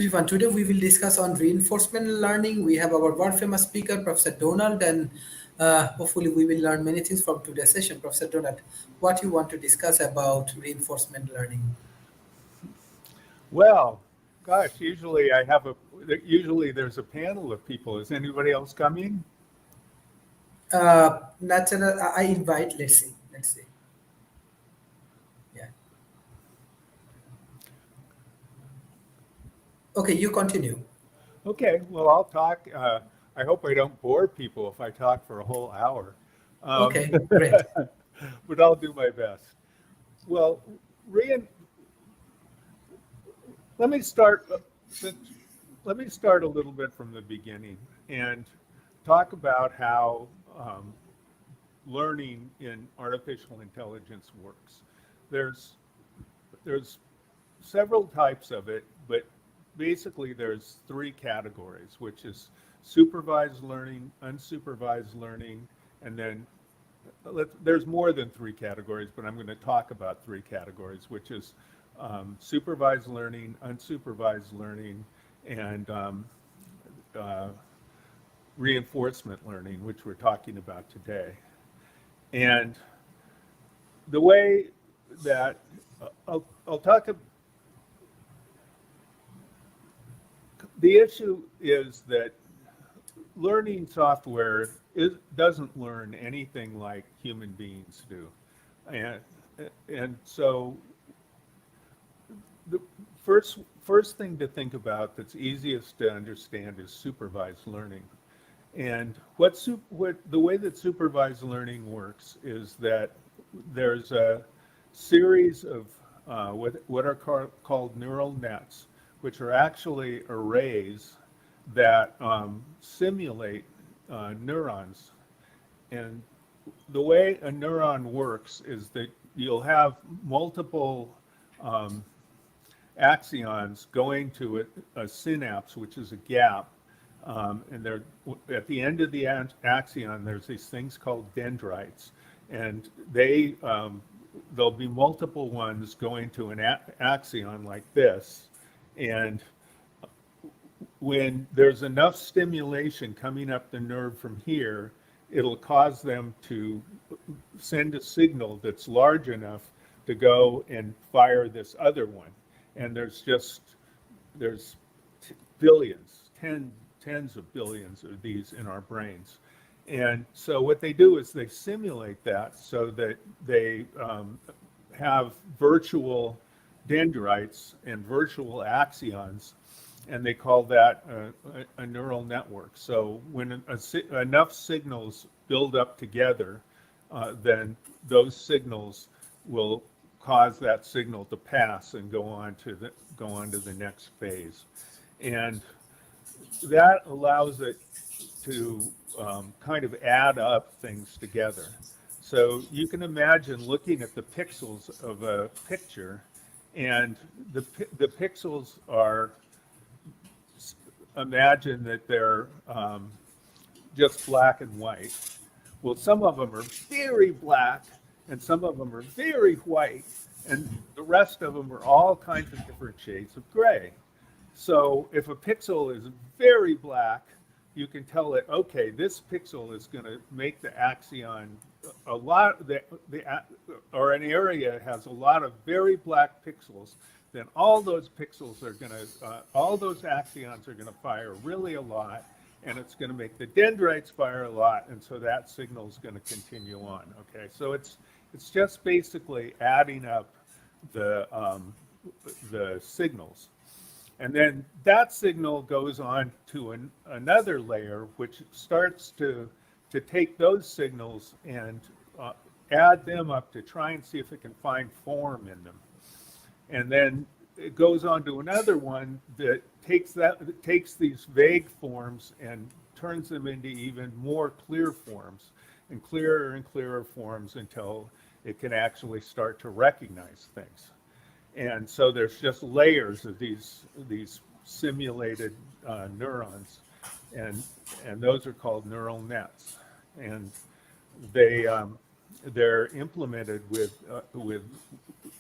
everyone. Today we will discuss on reinforcement learning. We have our world famous speaker, Professor Donald, and hopefully we will learn many things from today's session. Professor Donald, what you want to discuss about reinforcement learning? Well, gosh, usually there's a panel of people. Is anybody else coming? Natural, I invite. Let's see. Let's see. Yeah. Okay, you continue. Okay, well, I'll talk. I hope I don't bore people if I talk for a whole hour, Okay, great. but I'll do my best. Well, rein, let me start. Let me start a little bit from the beginning and talk about how learning in artificial intelligence works. There's there's several types of it, but basically there's three categories, which is supervised learning, unsupervised learning, and then there's more than three categories, but I'm going to talk about three categories, which is supervised learning, unsupervised learning, and uh, reinforcement learning, which we're talking about today. And the way that I'll talk the issue is that learning software doesn't learn anything like human beings do. And, and so the first thing to think about that's easiest to understand is supervised learning. And the way that supervised learning works is that there's a series of what are called neural nets, which are actually arrays that simulate neurons. And the way a neuron works is that you'll have multiple axons going to a synapse, which is a gap. And at the end of the axon, there's these things called dendrites. And there'll be multiple ones going to an axon like this. And when there's enough stimulation coming up the nerve from here, it'll cause them to send a signal that's large enough to go and fire this other one. And there's billions, tens of billions of these in our brains. And so what they do is they simulate that so that they have virtual dendrites and virtual axons, and they call that a neural network. So when enough signals build up together, then those signals will cause that signal to pass and go on to the next phase. And that allows it to kind of add up things together. So you can imagine looking at the pixels of a picture, and the pixels are, imagine that they're just black and white. Well, some of them are very black, and some of them are very white, and the rest of them are all kinds of different shades of gray. So if a pixel is very black, you can tell it, okay, this pixel is going to make the axon a lot, or an area has a lot of very black pixels. Then all those pixels are going to, all those axons are going to fire really a lot, and it's going to make the dendrites fire a lot, and so that signal is going to continue on. Okay, so it's just basically adding up the signals. And then that signal goes on to another layer, which starts to take those signals and add them up to try and see if it can find form in them. And then it goes on to another one that takes these vague forms and turns them into even more clear forms, and clearer forms until it can actually start to recognize things. And so there's just layers of these simulated neurons, and those are called neural nets, and they're implemented with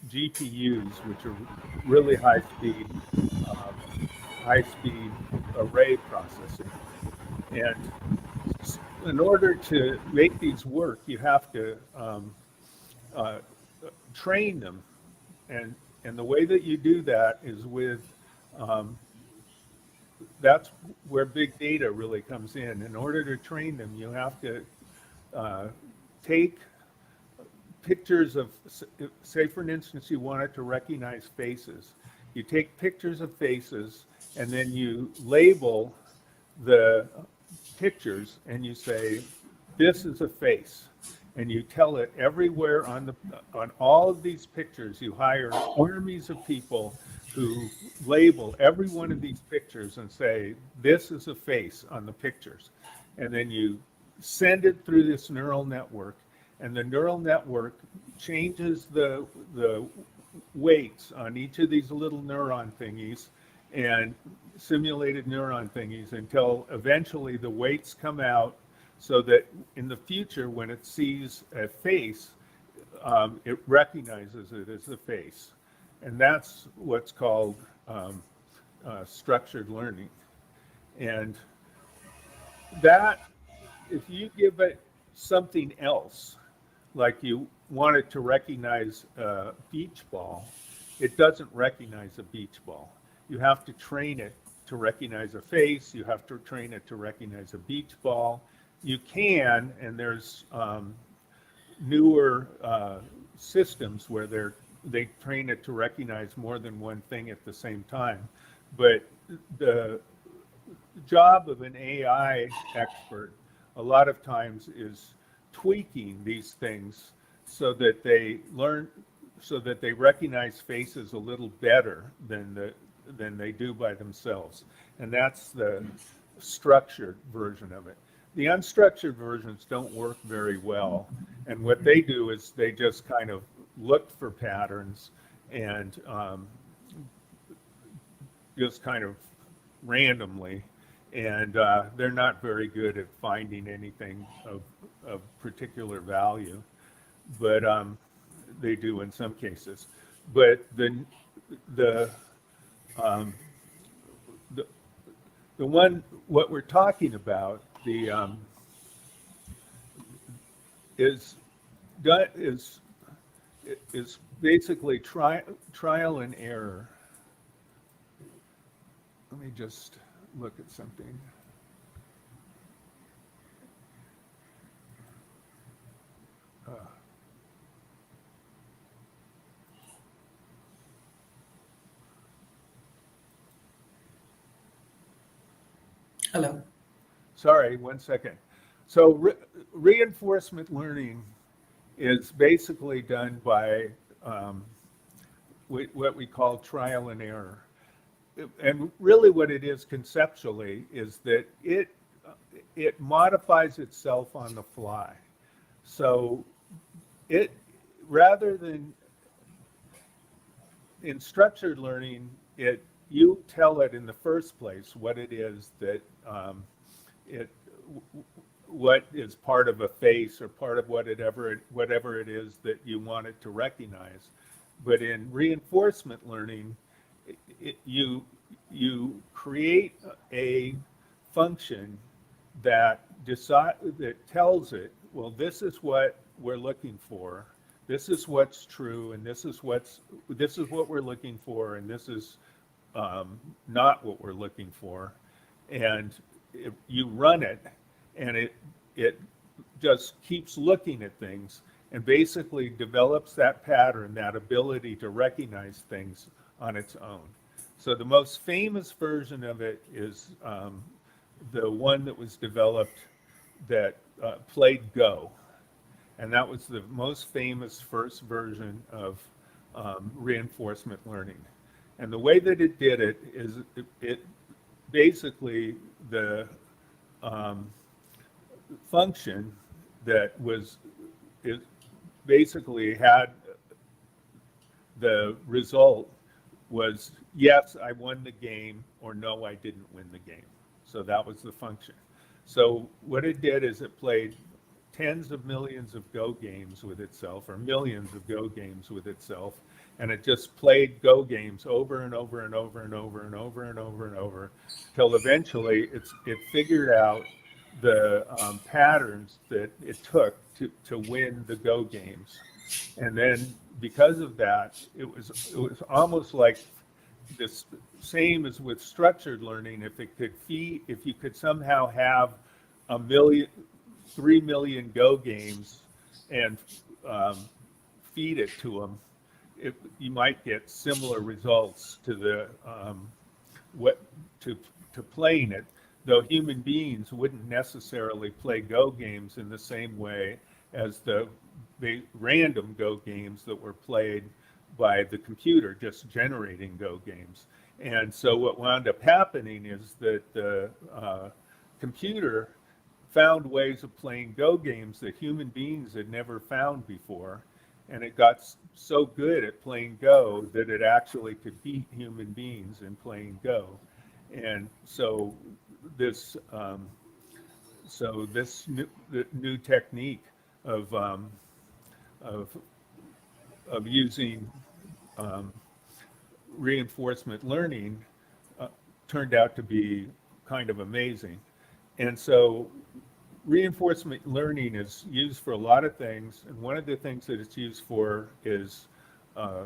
GPUs, which are really high speed high-speed array processing. And in order to make these work, you have to uh, train them. And, and the way that you do that is with, um, that's where big data really comes in. In order to train them, you have to uh, take pictures of, say for an instance, you want it to recognize faces. You take pictures of faces and then you label the pictures and you say, this is a face. And you tell it everywhere on all of these pictures, you hire armies of people who label every one of these pictures and say, this is a face on the pictures. And then you send it through this neural network, and the neural network changes the weights on each of these little neuron thingies and simulated neuron thingies until eventually the weights come out so that in the future, when it sees a face, it recognizes it as a face. And that's what's called structured learning. And that, if you give it something else, like you want it to recognize a beach ball, it doesn't recognize a beach ball. You have to train it to recognize a face. You have to train it to recognize a beach ball. You can, and there's newer systems where they train it to recognize more than one thing at the same time. But the job of an AI expert a lot of times is tweaking these things so that they learn, so that they recognize faces a little better than they do by themselves. And that's the structured version of it. The unstructured versions don't work very well. And what they do is they just kind of look for patterns and just kind of randomly. And they're not very good at finding anything of particular value, but they do in some cases. But the one, what we're talking about, is basically trial and error. Let me just look at something. Hello. Sorry, 1 second. So reinforcement learning is basically done by what we call trial and error. And really what it is conceptually is that it modifies itself on the fly. So it, rather than in structured learning, you tell it in the first place what it is that what is part of a face or part of whatever it is that you want it to recognize. But in reinforcement learning, you create a function that tells it, well, this is what we're looking for, this is what's true, and this is what we're looking for, and this is not what we're looking for. And you run it, and it just keeps looking at things and basically develops that pattern, that ability to recognize things on its own. So the most famous version of it is the one that was developed that played Go. And that was the most famous first version of reinforcement learning. And the way that it did it is it basically, the function that was, it basically had the result was, yes, I won the game, or no, I didn't win the game. So that was the function. So what it did is it played tens of millions of Go games with itself, or millions of Go games with itself, and it just played Go games over and over and over and over and over and over and over, till eventually it figured out the patterns that it took to win the Go games. And then because of that, it was almost like this same as with structured learning. If you could somehow have a million, 3 million Go games and um, feed it to them, you might get similar results to the what to playing it. Though human beings wouldn't necessarily play Go games in the same way as the random Go games that were played by the computer just generating Go games. And so what wound up happening is that the computer found ways of playing Go games that human beings had never found before. And it got so good at playing Go that it actually could beat human beings in playing Go. And so this, the new technique of of using um, reinforcement learning uh, turned out to be kind of amazing. And so reinforcement learning is used for a lot of things, and one of the things that it's used for is uh,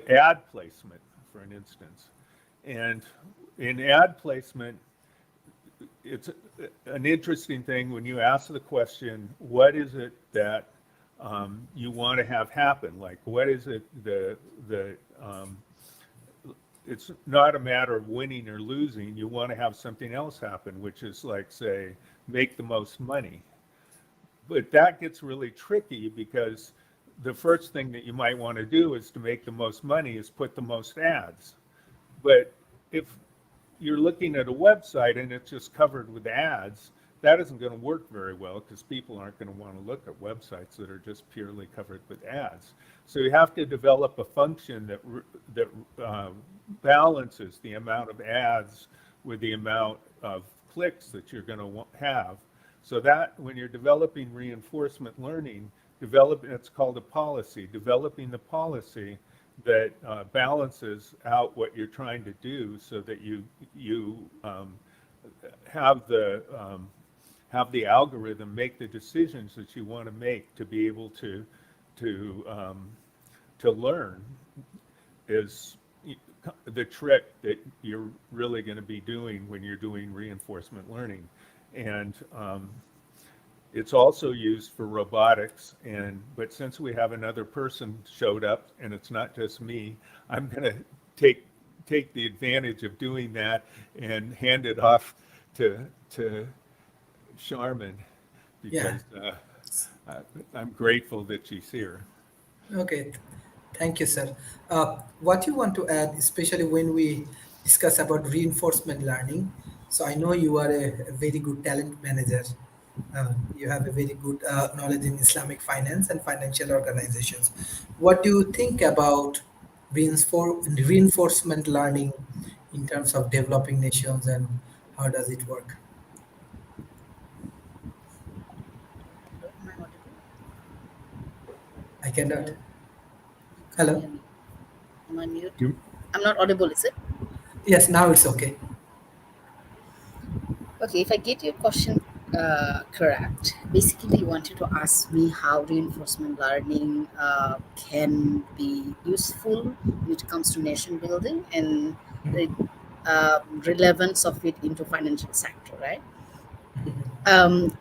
ad placement, for an instance. And in ad placement, it's an interesting thing when you ask the question, what is it that you want to have happen? Like, what is it um, it's not a matter of winning or losing. You want to have something else happen, which is like, say, make the most money. But that gets really tricky because the first thing that you might want to do is to make the most money is put the most ads. But if you're looking at a website and it's just covered with ads, that isn't going to work very well because people aren't going to want to look at websites that are just purely covered with ads. So you have to develop a function that balances the amount of ads with the amount of clicks that you're going to have. So that when you're developing reinforcement learning, it's called a policy. Developing the policy that balances out what you're trying to do, so that you have the algorithm make the decisions that you want to make to be able to learn, is the trick that you're really going to be doing when you're doing reinforcement learning. And it's also used for robotics, but since we have another person showed up and it's not just me, I'm going to take the advantage of doing that and hand it off to Charmin, Yeah. because I'm grateful that she's here. Okay. Thank you, sir. What you want to add, especially when we discuss about reinforcement learning? So I know you are a very good talent manager. You have a very good knowledge in Islamic finance and financial organizations. What do you think about reinforcement learning in terms of developing nations, and how does it work? Am I audible? I cannot. Hello, can you Hello. hear me? Am I mute? You, I'm not audible, is it? Yes, now it's okay. Okay, if I get your question correct, basically you wanted to ask me how reinforcement learning can be useful when it comes to nation building and the relevance of it into financial sector, right? Um,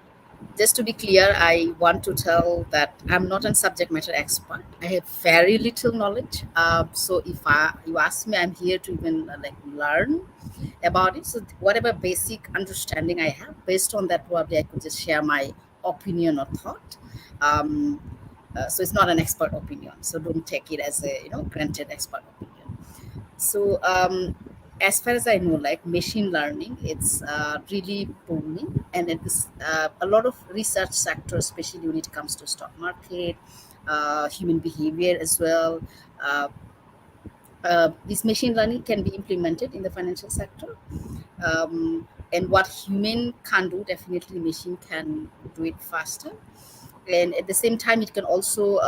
just to be clear, I want to tell that I'm not a subject matter expert. I have very little knowledge. So if you ask me, I'm here to even like learn about it. So whatever basic understanding I have, based on that, probably I could just share my opinion or thought. Um, so it's not an expert opinion. So don't take it as a granted expert opinion. So as far as I know, like machine learning, it's really booming, and it is a lot of research sectors, especially when it comes to stock market, human behavior as well. Uh, this machine learning can be implemented in the financial sector. And what human can do, definitely machine can do it faster. And at the same time, it can also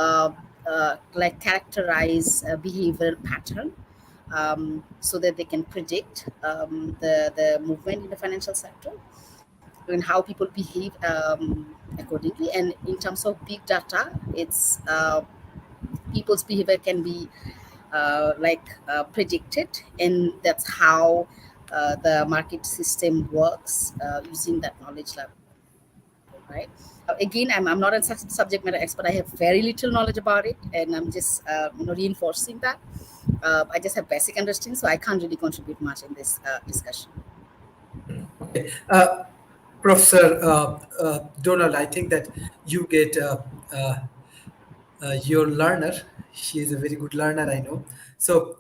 like characterize a behavioral pattern, so that they can predict the movement in the financial sector and how people behave accordingly. And in terms of big data, it's people's behavior can be predicted, and that's how the market system works using that knowledge level, right? Again, I'm not a subject matter expert. I have very little knowledge about it, and I'm just reinforcing that. I just have basic understanding, so I can't really contribute much in this discussion. Okay. Professor Donald, I think that you get uh, your learner. She is a very good learner, I know. So,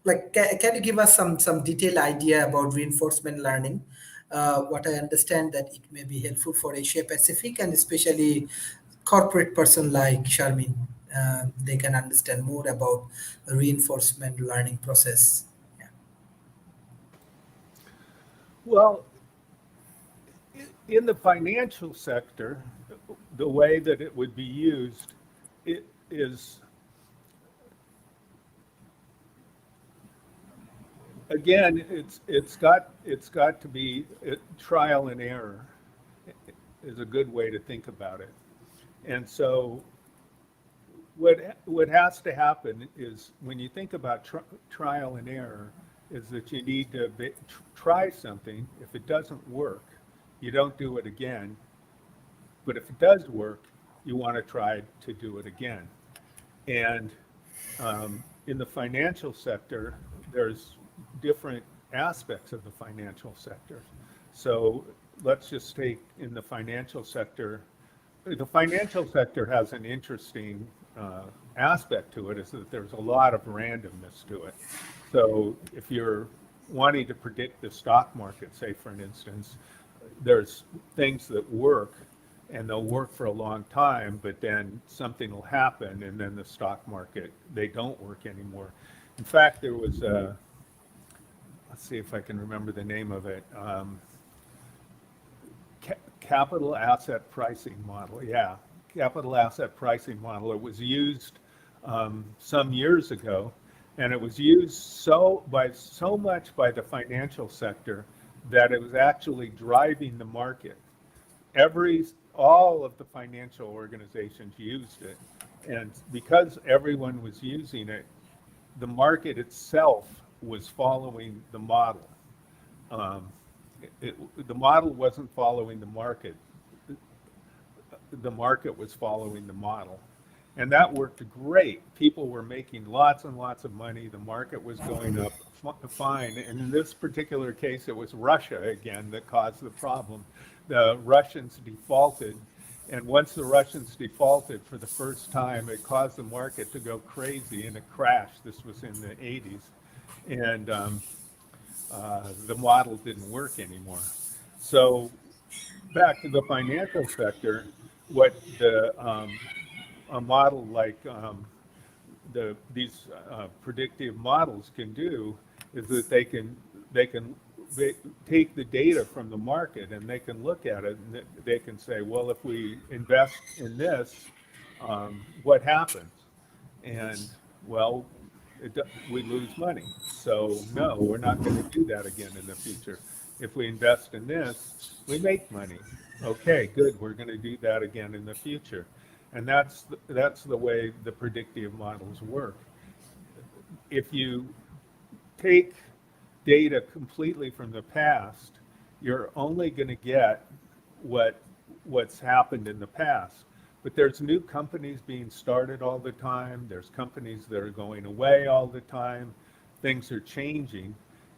like, can you give us some detailed idea about reinforcement learning? What I understand that it may be helpful for Asia Pacific and especially corporate person like Sharmin. They can understand more about the reinforcement learning process. Yeah. Well, in the financial sector, the way that it would be used it is, again, it's got to be trial and error is a good way to think about it. And so what has to happen is when you think about trial and error is that you need to try something. If it doesn't work, you don't do it again. But if it does work, you want to try to do it again. And in the financial sector, there's different aspects of the financial sector. So let's just take in the financial sector. The financial sector has an interesting aspect to it, is that there's a lot of randomness to it. So if you're wanting to predict the stock market, say for an instance, there's things that work and they'll work for a long time, but then something will happen and then the stock market, they don't work anymore. In fact, there was a, let's see if I can remember the name of it, capital asset pricing model. Yeah, capital asset pricing model. It was used some years ago, and it was used so much by the financial sector that it was actually driving the market. All of the financial organizations used it, and because everyone was using it, the market itself was following the model. Um, the model wasn't following the market. The market was following the model. And that worked great. People were making lots and lots of money. The market was going up fine. And in this particular case, it was Russia again that caused the problem. The Russians defaulted. And once the Russians defaulted for the first time, it caused the market to go crazy and it crashed. This was in the 80s. And the model didn't work anymore. So back to the financial sector, what a model like these predictive models can do is that they take the data from the market and they can look at it and they can say, well, if we invest in this, what happens? And well, we lose money. So no, we're not going to do that again in the future. If we invest in this, we make money. Okay, good. We're going to do that again in the future. And that's the way the predictive models work. If you take data completely from the past, you're only going to get what's happened in the past. But there's new companies being started all the time. There's companies that are going away all the time. Things are changing.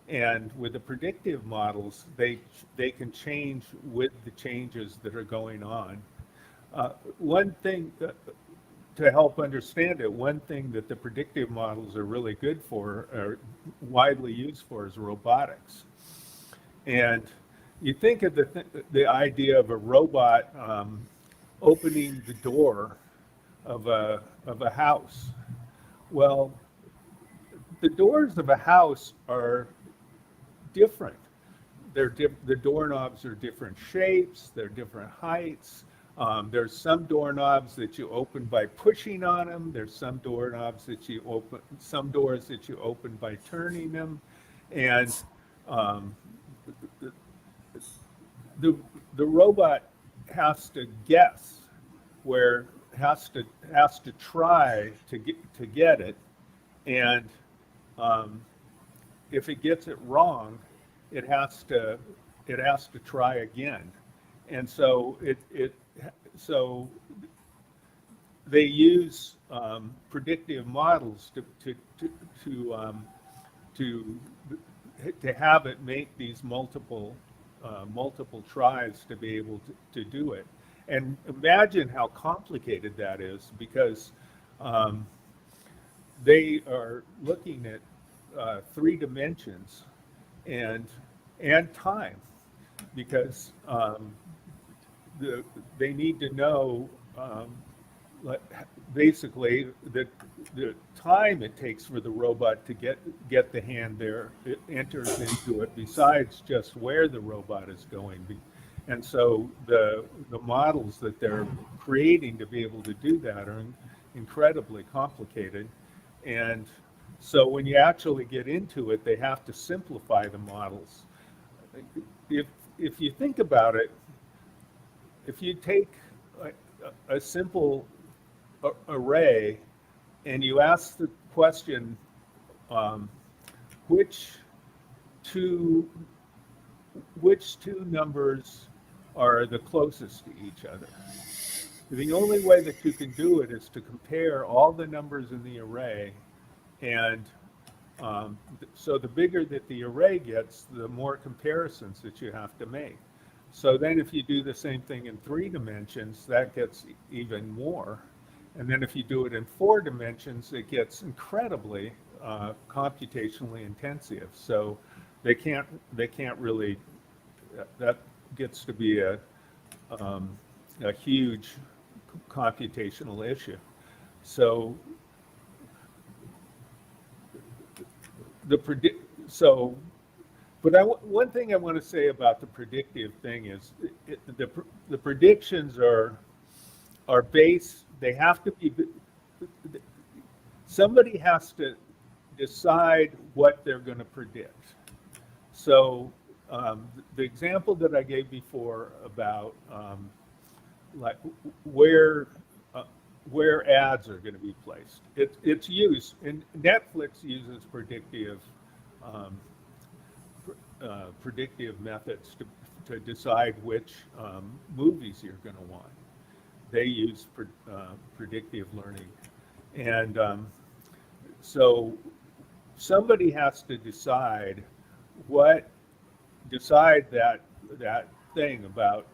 And with the predictive models, they can change with the changes that are going on. One thing to help understand it, one thing that the predictive models are really good for, or widely used for, is robotics. And you think of the idea of a robot opening the door of a house. Well, the doors of a house are different. the doorknobs are different shapes, they're different heights. There's some doorknobs that you open by pushing on them. There's some doorknobs that you open, some doors that you open by turning them, and um, the, the the robot has to guess where has to try to get it, and um, if it gets it wrong, it has to try again, and so they use predictive models to to have it make these multiple tries to be able to do it. And imagine how complicated that is, because um, they are looking at 3 dimensions and time, because they need to know like, basically the time it takes for the robot to get the hand there, it enters into it, besides just where the robot is going. And so the models that they're creating to be able to do that are incredibly complicated. And so when you actually get into it, they have to simplify the models. If you think about it, if you take a simple array and you ask the question, which two numbers are the closest to each other? The only way that you can do it is to compare all the numbers in the array, and so the bigger that the array gets, the more comparisons that you have to make. So then if you do the same thing in 3 dimensions, that gets even more. And then if you do it in 4 dimensions, it gets incredibly computationally intensive. So they can't really, that gets to be a huge computational issue. So one thing I want to say about the predictive thing is the predictions are based. They have to be. Somebody has to decide what they're going to predict. So the example that I gave before about like where ads are going to be placed, it's used, and Netflix uses predictive methods to decide which movies you're going to want. They use predictive learning, and so somebody has to decide that thing about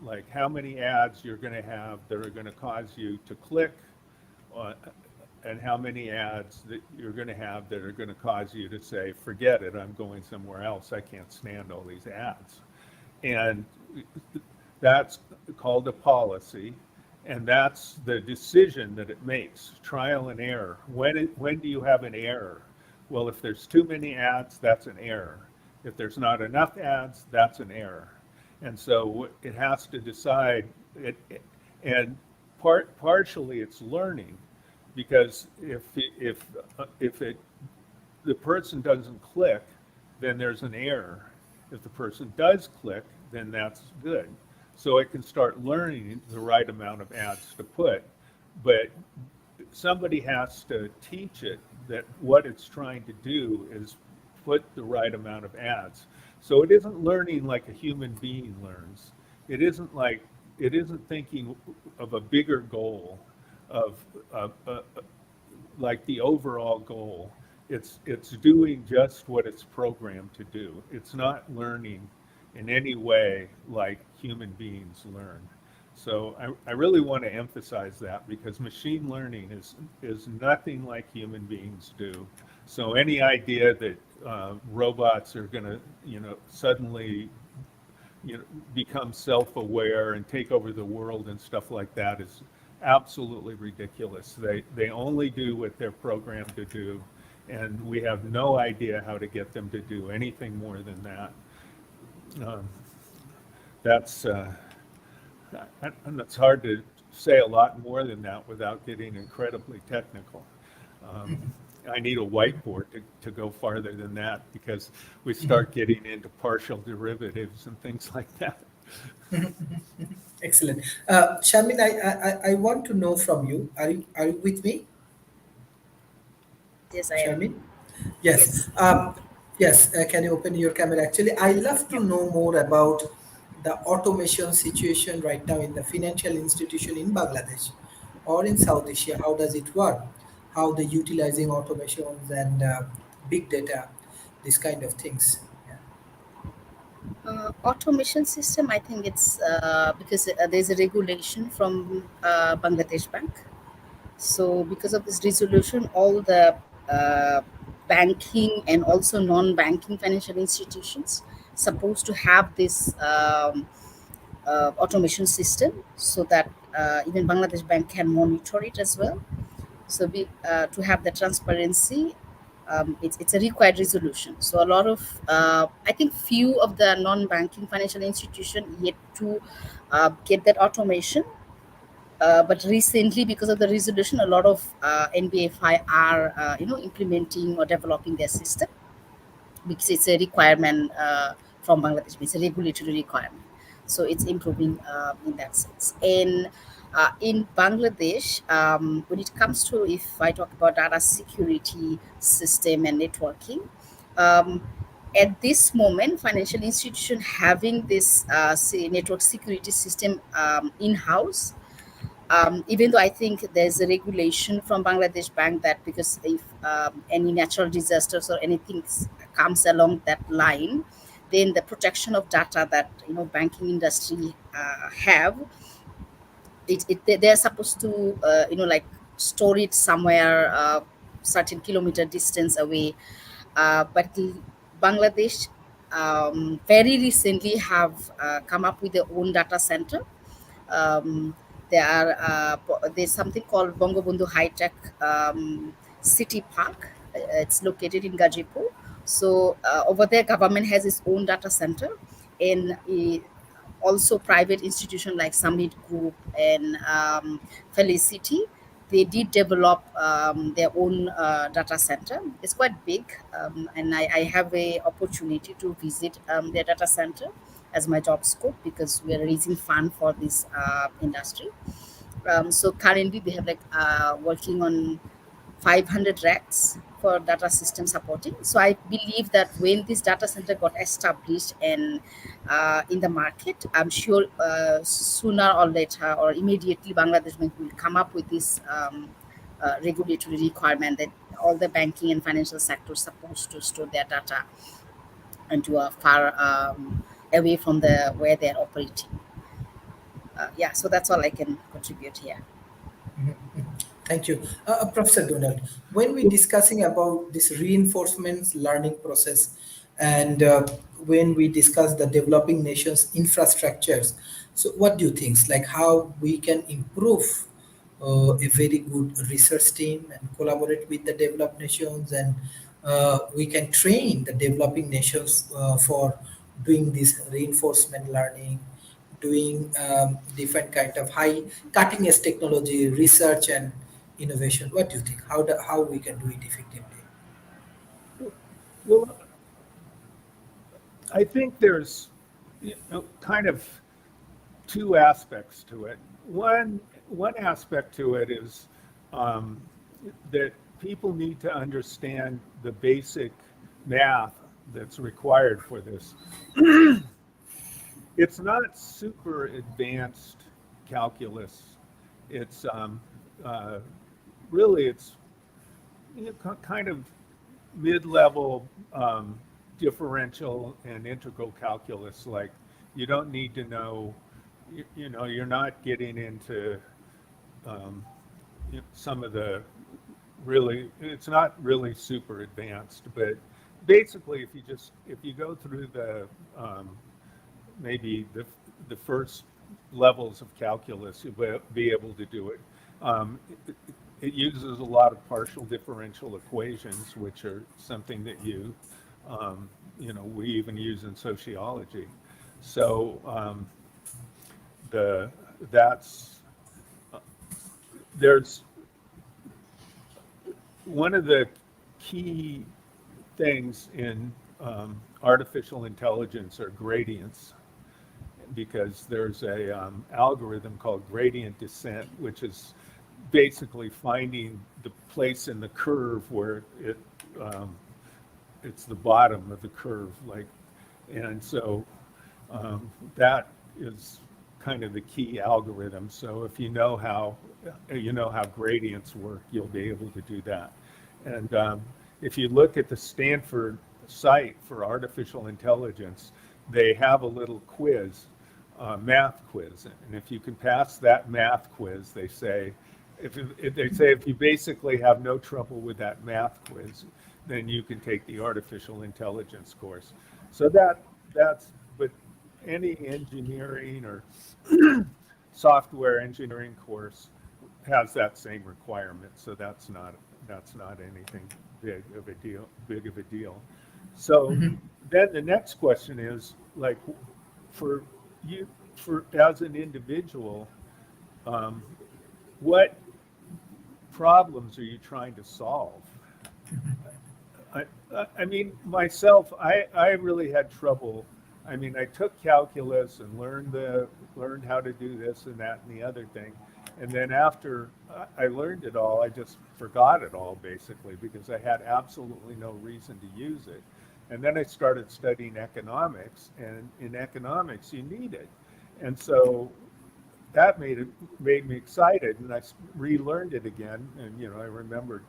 like how many ads you're going to have that are going to cause you to click, and how many ads that you're going to have that are going to cause you to say, forget it, I'm going somewhere else, I can't stand all these ads. And that's called a policy, and that's the decision that it makes, trial and error. When do you have an error? Well, if there's too many ads, that's an error. If there's not enough ads, that's an error. And so it has to decide it, and partially it's learning, because if the person doesn't click, then there's an error. If the person does click, then that's good. So it can start learning the right amount of ads to put, but somebody has to teach it that what it's trying to do is put the right amount of ads. So it isn't learning like a human being learns. It isn't thinking of a bigger goal, of like the overall goal. It's doing just what it's programmed to do. It's not learning in any way like human beings learn. So I really want to emphasize that, because machine learning is nothing like human beings do. So any idea that robots are going to, suddenly, become self-aware and take over the world and stuff like that is absolutely ridiculous. They only do what they're programmed to do, and we have no idea how to get them to do anything more than that. Um, that's and it's hard to say a lot more than that without getting incredibly technical. Um, I need a whiteboard to go farther than that because we start getting into partial derivatives and things like that. Excellent. Shamin, I want to know from you. Are you with me, Yes, I am. Shamin? Yes. Yes. Yes. Can you open your camera? Actually, I love to Yep. know more about the automation situation right now in the financial institution in Bangladesh or in South Asia. How does it work? How they utilizing automations and big data, this kind of things. Yeah. Automation system, I think it's because there's a regulation from Bangladesh Bank. So because of this resolution, all the banking and also non-banking financial institutions supposed to have this automation system so that even Bangladesh Bank can monitor it as well. So to have the transparency, it's a required resolution. So a lot of, I think few of the non-banking financial institution yet to get that automation. But recently, because of the resolution, a lot of NBFI are, implementing or developing their system because it's a requirement from Bangladesh. It's a regulatory requirement, so it's improving in that sense. And in Bangladesh, when it comes to, if I talk about data security system and networking, um, at this moment, financial institution having this say network security system in house, even though I think there's a regulation from Bangladesh Bank that because if any natural disasters or anything comes along that line, then the protection of data that banking industry have, they're supposed to like store it somewhere certain kilometer distance away. But Bangladesh very recently have come up with their own data center. um, there's something called Bangabandhu High Tech City Park. It's located in Gajipur. So over there, government has its own data center, and also private institution like Summit Group and Felicity. They did develop their own data center. It's quite big, and I have a opportunity to visit their data center as my job scope because we are raising fund for this industry. So currently they have like working on 500 racks for data system supporting. So I believe that when this data center got established and in the market, I'm sure sooner or later or immediately Bangladesh Bank will come up with this regulatory requirement that all the banking and financial sectors supposed to store their data into a far away from the where they're operating. Yeah, so that's all I can contribute here. Thank you. Professor Donald, when we're discussing about this reinforcement learning process and when we discuss the developing nations infrastructures, so what do you think? Like how we can improve a very good research team and collaborate with the developed nations and we can train the developing nations for doing this reinforcement learning, doing different kind of high cutting edge technology research and innovation. What do you think? How we can do it effectively? Well, I think there's kind of two aspects to it. One aspect to it is um, that people need to understand the basic math that's required for this. It's not super advanced calculus. It's uh, really it's kind of mid-level differential and integral calculus. Like you don't need to know, you're not getting into um, some of the really, it's not really super advanced, but basically if you go through the maybe the first levels of calculus, you'll be able to do it. It, it uses a lot of partial differential equations, which are something that we even use in sociology. So the that's there's one of the key things in artificial intelligence are gradients, because there's a algorithm called gradient descent, which is basically finding the place in the curve where um, it's the bottom of the curve, like, and so that is kind of the key algorithm. So if you know how gradients work, you'll be able to do that. And if you look at the Stanford site for artificial intelligence, they have a little quiz, math quiz, and if you can pass that math quiz, they say, if you basically have no trouble with that math quiz, then you can take the artificial intelligence course. So but any engineering or software engineering course has that same requirement. So that's not anything big of a deal. So then the next question is, like, for you, for as an individual, um, what problems are you trying to solve? I, I mean, myself, I really had trouble. I mean, I took calculus and learned how to do this and that and the other thing. And then after I learned it all, I just forgot it all basically, because I had absolutely no reason to use it. And then I started studying economics, and in economics you need it. And so that made me excited, and I relearned it again, and I remembered,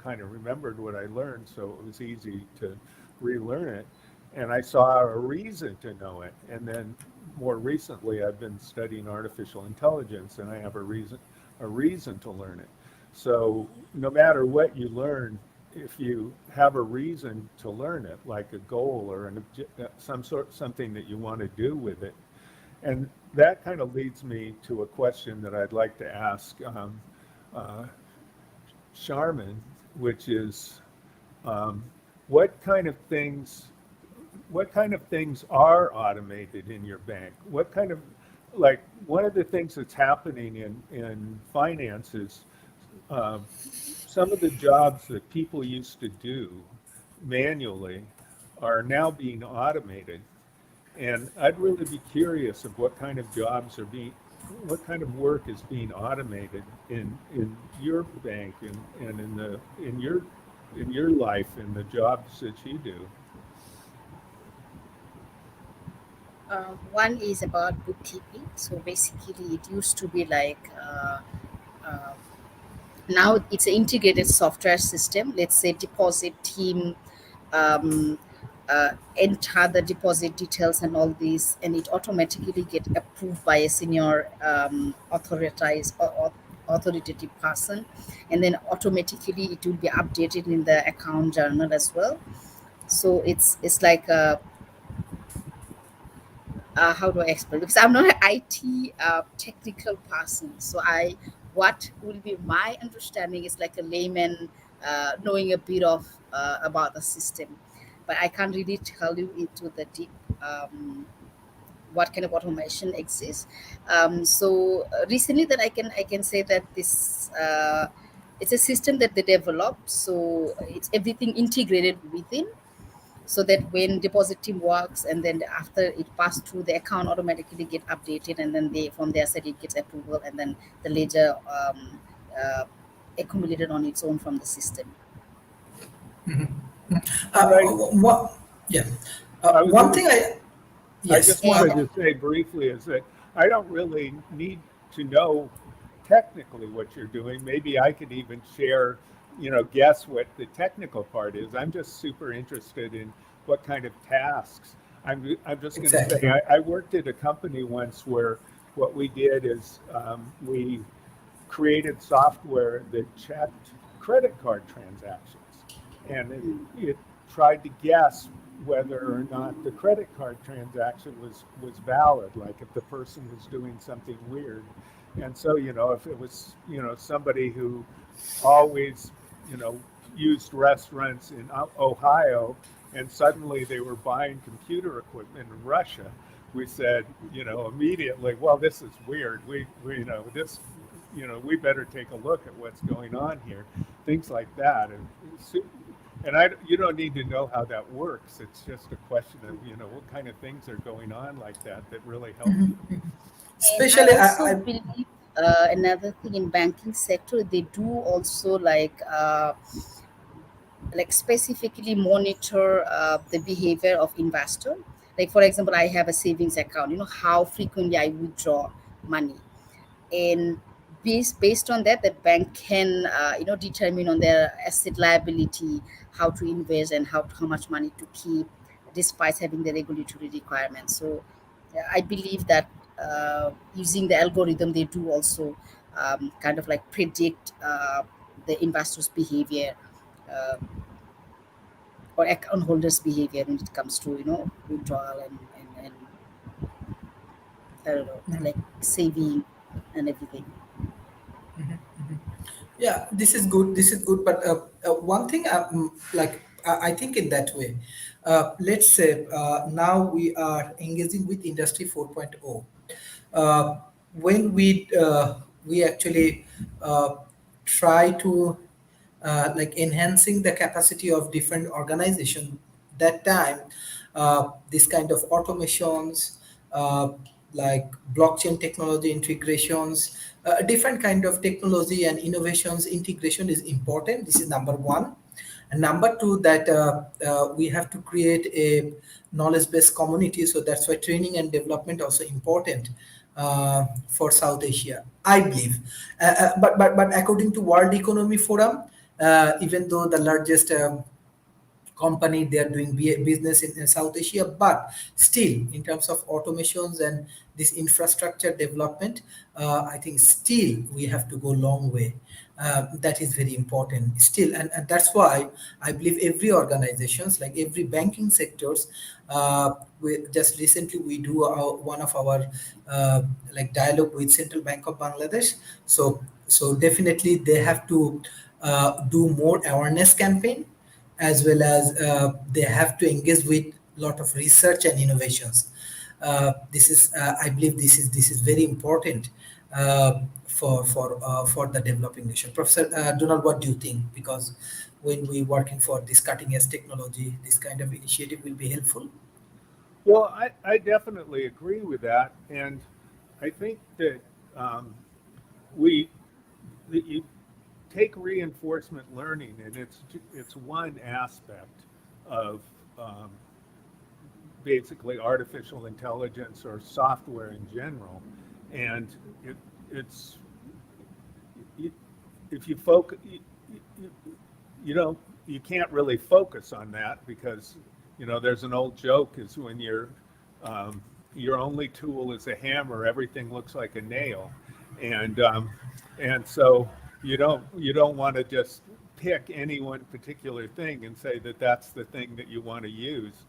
kind of remembered what I learned, so it was easy to relearn it, and I saw a reason to know it. And then more recently, I've been studying artificial intelligence, and I have a reason to learn it. So no matter what you learn, if you have a reason to learn it, like a goal or something that you want to do with it. And that kind of leads me to a question that I'd like to ask uh, Sharman, which is, um, what kind of things are automated in your bank? What kind of, like, one of the things that's happening in finance is some of the jobs that people used to do manually are now being automated. And I'd really be curious of what kind of what kind of work is being automated in your bank and in your life, in the jobs that you do. One is about bookkeeping. So basically, it used to be like uh, now it's an integrated software system. Let's say deposit team um, enter the deposit details and all these, and it automatically get approved by a senior authoritative person, and then automatically it will be updated in the account journal as well. So it's like a how do I explain? Because I'm not an IT technical person, so what will be my understanding is like a layman knowing a bit of about the system, but I can't really tell you into the deep what kind of automation exists. So recently, that I can say that this. It's a system that they developed, so it's everything integrated within, so that when deposit team works and then after it passed through the account automatically get updated, and then they from their side it gets approval, and then the ledger uh, accumulated on its own from the system. But What? Yeah. I was One going thing to I I yes. just wanted to say briefly is that I don't really need to know technically what you're doing. Maybe I could even share, guess what the technical part is. I'm just super interested in what kind of tasks. I'm just going to Exactly. say I worked at a company once where what we did is we created software that checked credit card transactions, and it tried to guess whether or not the credit card transaction was valid, like if the person was doing something weird. And so, if it was, somebody who always, you know used restaurants in Ohio, and suddenly they were buying computer equipment in Russia, we said, immediately, well, this is weird. We better take a look at what's going on here, things like that. You don't need to know how that works. It's just a question of, what kind of things are going on like that really help you. And I Especially, also believe another thing in banking sector, they do also like specifically monitor the behavior of investor. Like for example, I have a savings account. You know how frequently I withdraw money, and based on that, the bank can determine on their asset liability, how to invest and how much money to keep, despite having the regulatory requirements. So I believe that using the algorithm, they do also kind of like predict the investors' behavior, uh, or account holders' behavior when it comes to withdrawal and I don't know, like saving and everything. yeah, this is good. This is good. But one thing, I think in that way, let's say now we are engaging with Industry 4.0. Uh, when we actually try to like enhancing the capacity of different organization, that time this kind of automations, uh, like blockchain technology integrations, different kind of technology and innovations integration is important. This is number one. And number two, that we have to create a knowledge based community, so that's why training and development also important for South Asia, I believe. But according to World Economy Forum, even though the largest company, they are doing business in South Asia, but still in terms of automations and this infrastructure development, I think still we have to go long way. That is very important still, and that's why I believe every organizations, like every banking sectors, we just recently we do one of our like dialogue with Central Bank of Bangladesh. So definitely they have to do more awareness campaign, as well as they have to engage with a lot of research and innovations. This is, I believe, this is very important for the developing nation. Professor Donald, what do you think? Because when we working for this cutting edge technology, this kind of initiative will be helpful. Well, I definitely agree with that. And I think that um, we that you take reinforcement learning, and it's one aspect of um, basically artificial intelligence or software in general, and it's you, if you focus, you, you don't you can't really focus on that because there's an old joke is when um, your only tool is a hammer, everything looks like a nail, and so you don't want to just pick any one particular thing and say that that's the thing that you want to use.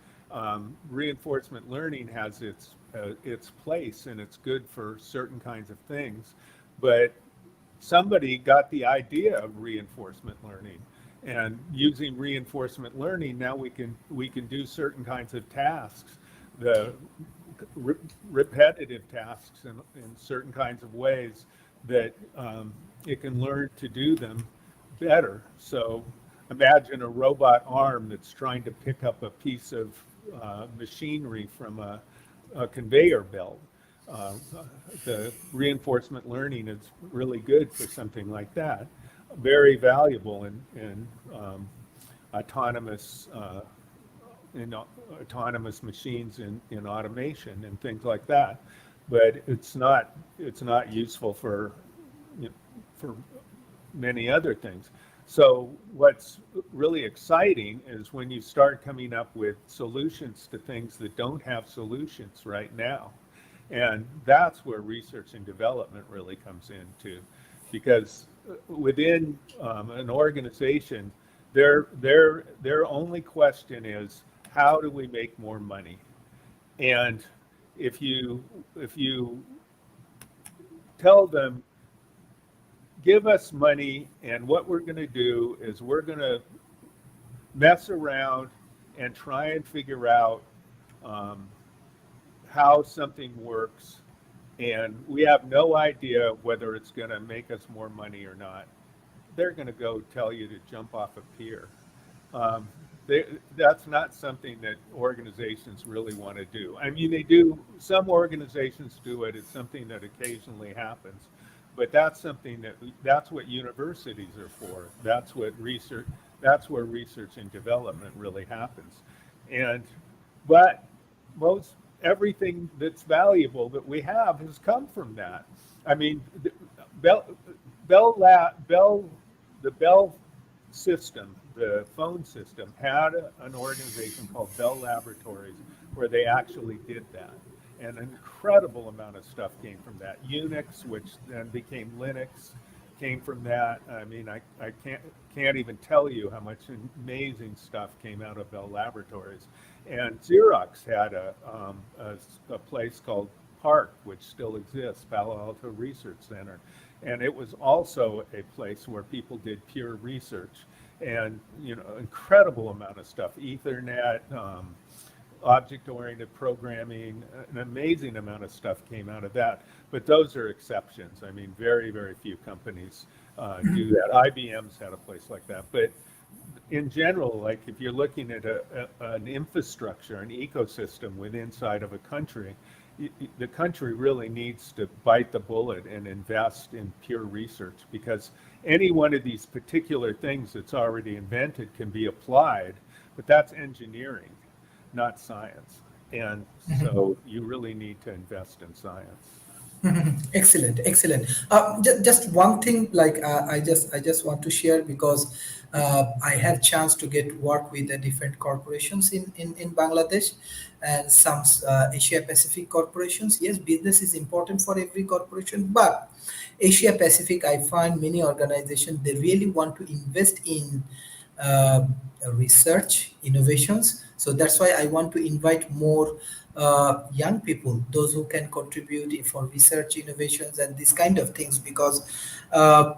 Reinforcement learning has its place and it's good for certain kinds of things, but somebody got the idea of reinforcement learning, and using reinforcement learning now we can do certain kinds of tasks, the repetitive tasks in certain kinds of ways that it can learn to do them better. So imagine a robot arm that's trying to pick up a piece of machinery from a conveyor belt. Uh, the reinforcement learning is really good for something like that. Very valuable in autonomous autonomous machines in automation and things like that. But it's not useful for many other things. So what's really exciting is when you start coming up with solutions to things that don't have solutions right now. And that's where research and development really comes into, because within an organization, their only question is, how do we make more money? And if you tell them, give us money, and what we're going to do is we're going to mess around and try and figure out um, how something works, and we have no idea whether it's going to make us more money or not, they're going to go tell you to jump off a pier. Um, they, that's not something that organizations really want to do. I mean, they do, some organizations do it, it's something that occasionally happens, but that's something that's what universities are for. That's where research and development really happens. And, but most everything that's valuable that we have has come from that. I mean, Bell, Bell, the Bell system, the phone system, had an organization called Bell Laboratories where they actually did that. And an incredible amount of stuff came from that. Unix, which then became Linux, came from that. I mean, I can't even tell you how much amazing stuff came out of Bell Laboratories. And Xerox had a place called Park, which still exists, Palo Alto Research Center. And it was also a place where people did pure research. And, you know, incredible amount of stuff, Ethernet, object-oriented programming, an amazing amount of stuff came out of that. But those are exceptions. I mean, very, very few companies do that. IBM's had a place like that. But in general, like if you're looking at an infrastructure, an ecosystem inside of a country, the country really needs to bite the bullet and invest in pure research, because any one of these particular things that's already invented can be applied, but that's engineering, not science. And so you really need to invest in science. Excellent, excellent. Just one thing, like I just want to share, because I have chance to get work with the different corporations in Bangladesh, and some Asia Pacific corporations. Yes, business is important for every corporation, but Asia Pacific, I find many organizations, they really want to invest in uh, research innovations. So that's why I want to invite more young people, those who can contribute for research innovations and these kind of things, uh,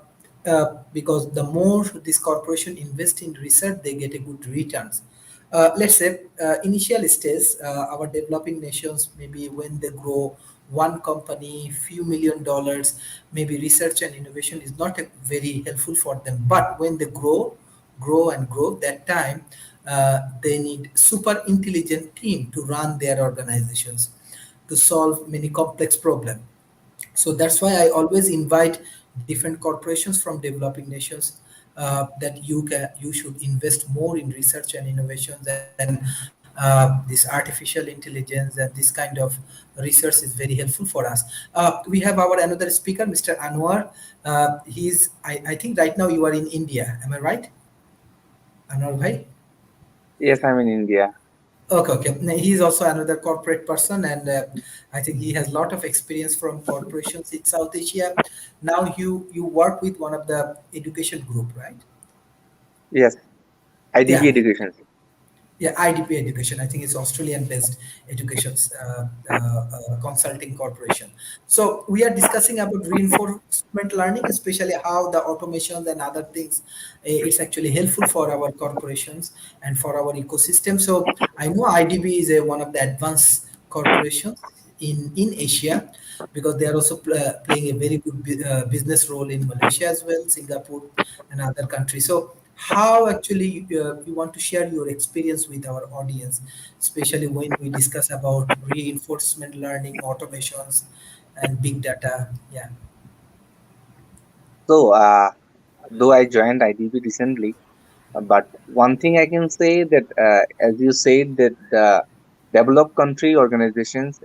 because the more this corporation invest in research, they get a good returns. Let's say initial stage, our developing nations, maybe when they grow one company, few $1 million, maybe research and innovation is not a very helpful for them. But when they grow and grow, that time they need super intelligent team to run their organizations, to solve many complex problems. So that's why I always invite different corporations from developing nations, that you should invest more in research and innovations, and this artificial intelligence and this kind of research is very helpful for us. We have our another speaker, Mr. Anwar. I think right now you are in India. Am I right, Anwar bhai? Yes, I'm in India. Okay, okay. Now, he's also another corporate person, and I think he has a lot of experience from corporations in South Asia. Now you work with one of the education group, right? Yes, IDP Yeah, education. yeah. IDP Education. I think it's Australian-based education consulting corporation. So we are discussing about reinforcement learning, especially how the automations and other things, it's actually helpful for our corporations and for our ecosystem. So I know IDB is one of the advanced corporations in Asia, because they are also playing a very good business role in Malaysia as well, Singapore, and other countries. So how actually you want to share your experience with our audience, especially when we discuss about reinforcement learning, automations, and big data? Yeah. So, though I joined IDP recently, but one thing I can say that, as you said, that the developed country organizations,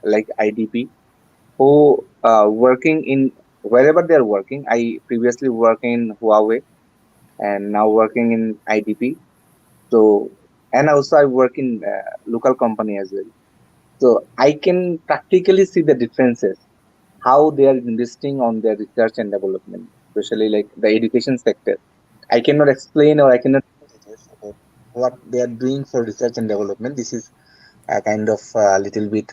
like IDP, who working in wherever they are working. I previously worked in Huawei and now working in IDP. So, and also I work in local company as well. So I can practically see the differences, how they are investing on their research and development, especially like the education sector. I cannot explain or I cannot about what they are doing for research and development. This is a kind of a little bit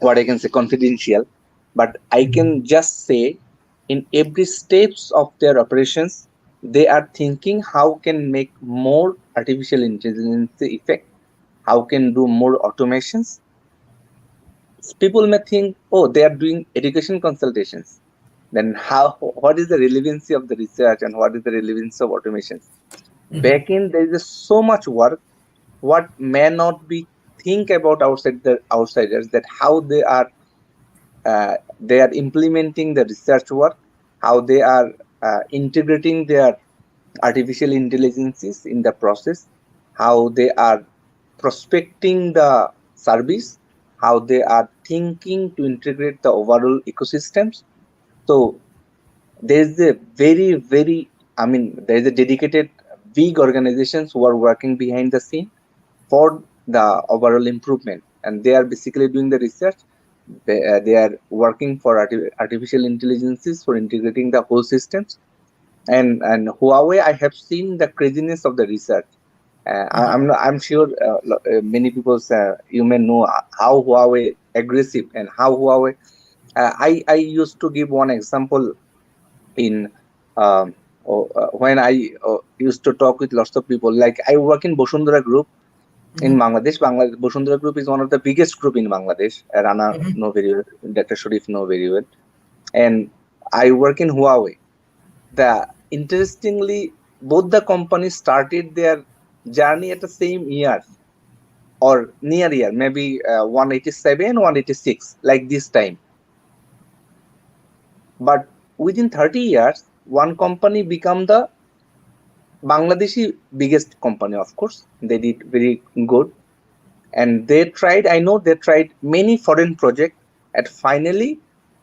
what I can say confidential, but I can just say in every steps of their operations they are thinking how can make more artificial intelligence effect, how can do more automations. People may think, oh, they are doing education consultations. Then how? What is the relevancy of the research and what is the relevance of automations? Mhm. Back in, there is so much work. What may not be think about outside the outsiders, that how they are implementing the research work, how they are integrating their artificial intelligences in the process, how they are prospecting the service, how they are thinking to integrate the overall ecosystems. So there's a there's a dedicated big organizations who are working behind the scene for the overall improvement, and they are basically doing the research. They are working for artificial intelligences for integrating the whole systems. And Huawei, I have seen the craziness of the research. I'm sure many people you may know how Huawei aggressive and how Huawei. I used to give one example in when I used to talk with lots of people. Like I work in Bosundara Group in Mhm. Bangladesh. Bosundara Group is one of the biggest group in Bangladesh. Rana Mhm. know very well, Dr. Sharif know very well, and I work in Huawei. The interestingly, both the companies started their journey at the same year or near year, maybe 187, 186, like this time. But within 30 years, one company become the Bangladeshi biggest company. Of course, they did very good, and they tried. I know they tried many foreign projects, and finally,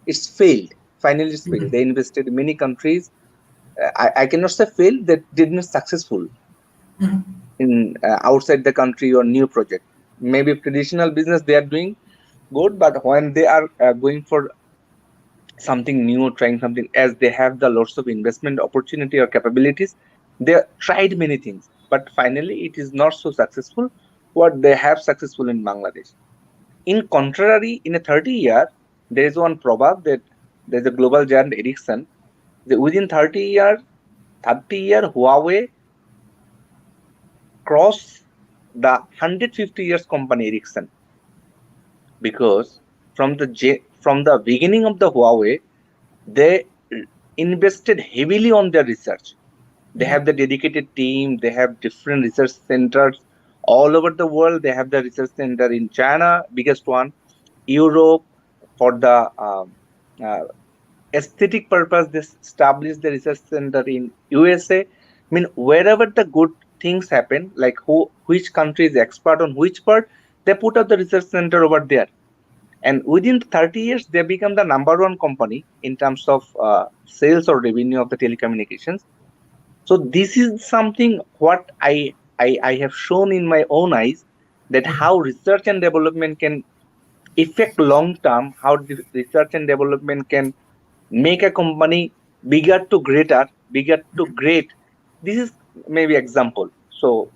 it's failed. Finally, it's failed. They invested in many countries. I cannot say failed. They did not successful in outside the country or new project. Maybe traditional business they are doing good, but when they are going for something new, trying something, as they have the lots of investment opportunity or capabilities, they tried many things, but finally it is not so successful. What they have successful in Bangladesh. In contrary, in a 30-year, there is one proverb that there's a global giant Ericsson. That within 30 year, Huawei cross the 150 years company Ericsson, because from the beginning of the Huawei, they invested heavily on their research. They have the dedicated team. They have different research centers all over the world. They have the research center in China, biggest one, Europe, for the uh, aesthetic purpose. They established the research center in USA. I mean, wherever the good things happen, like which country is expert on which part, they put up the research center over there. And within 30 years, they become the number one company in terms of sales or revenue of the telecommunications. So this is something what I have shown in my own eyes, that how research and development can affect long term, how research and development can make a company bigger to great. This is maybe example. So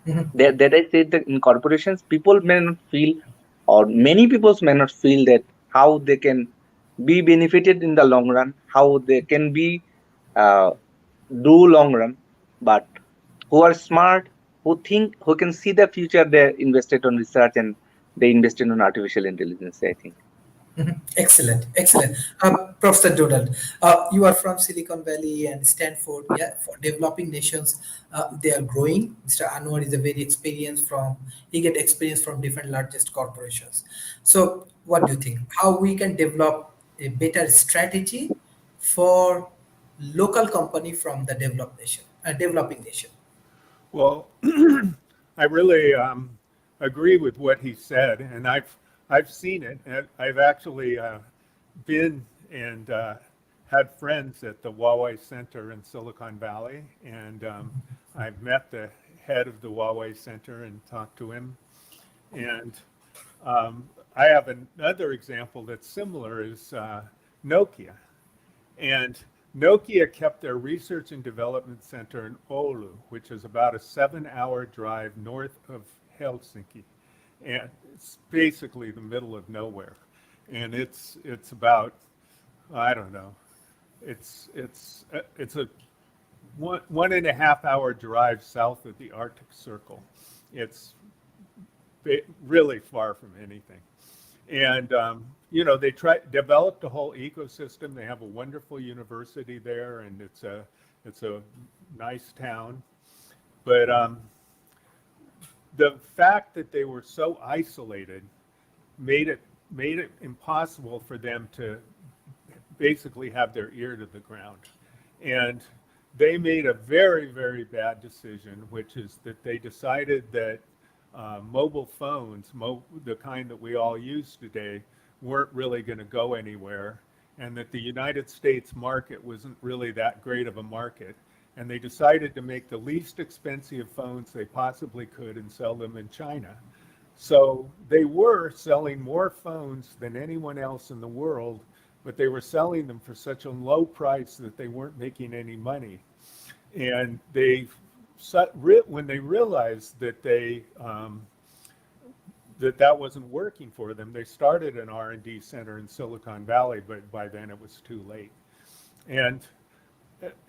that I said that in corporations, people may not feel, or many people may not feel that how they can be benefited in the long run, how they can be uh, do long run, but who are smart, who think, who can see the future, they invested on research and they invested on artificial intelligence, I think. Excellent, excellent. Professor Donald, you are from Silicon Valley and Stanford. Yeah, for developing nations, they are growing. Mr. Anwar is a very experienced from. He get experience from different largest corporations. So, what do you think? How we can develop a better strategy for local company from the developing nation? Well, I really agree with what he said, and I've seen it. And I've actually been and had friends at the Huawei Center in Silicon Valley, and I've met the head of the Huawei Center and talked to him. And I have another example that's similar is Nokia. And Nokia kept their research and development center in Oulu, which is about a 7-hour drive north of Helsinki. And it's basically the middle of nowhere. And it's about, I don't know, it's a one and a half hour drive south of the Arctic Circle. It's really far from anything. And they developed a whole ecosystem. They have a wonderful university there, and it's a nice town. But the fact that they were so isolated made it impossible for them to basically have their ear to the ground. And they made a very, very bad decision, which is that they decided that mobile phones, the kind that we all use today, weren't really going to go anywhere, and that the United States market wasn't really that great of a market. And they decided to make the least expensive phones they possibly could and sell them in China. So they were selling more phones than anyone else in the world, but they were selling them for such a low price that they weren't making any money. And when they realized that that wasn't working for them, they started an R&D center in Silicon Valley, but by then it was too late. And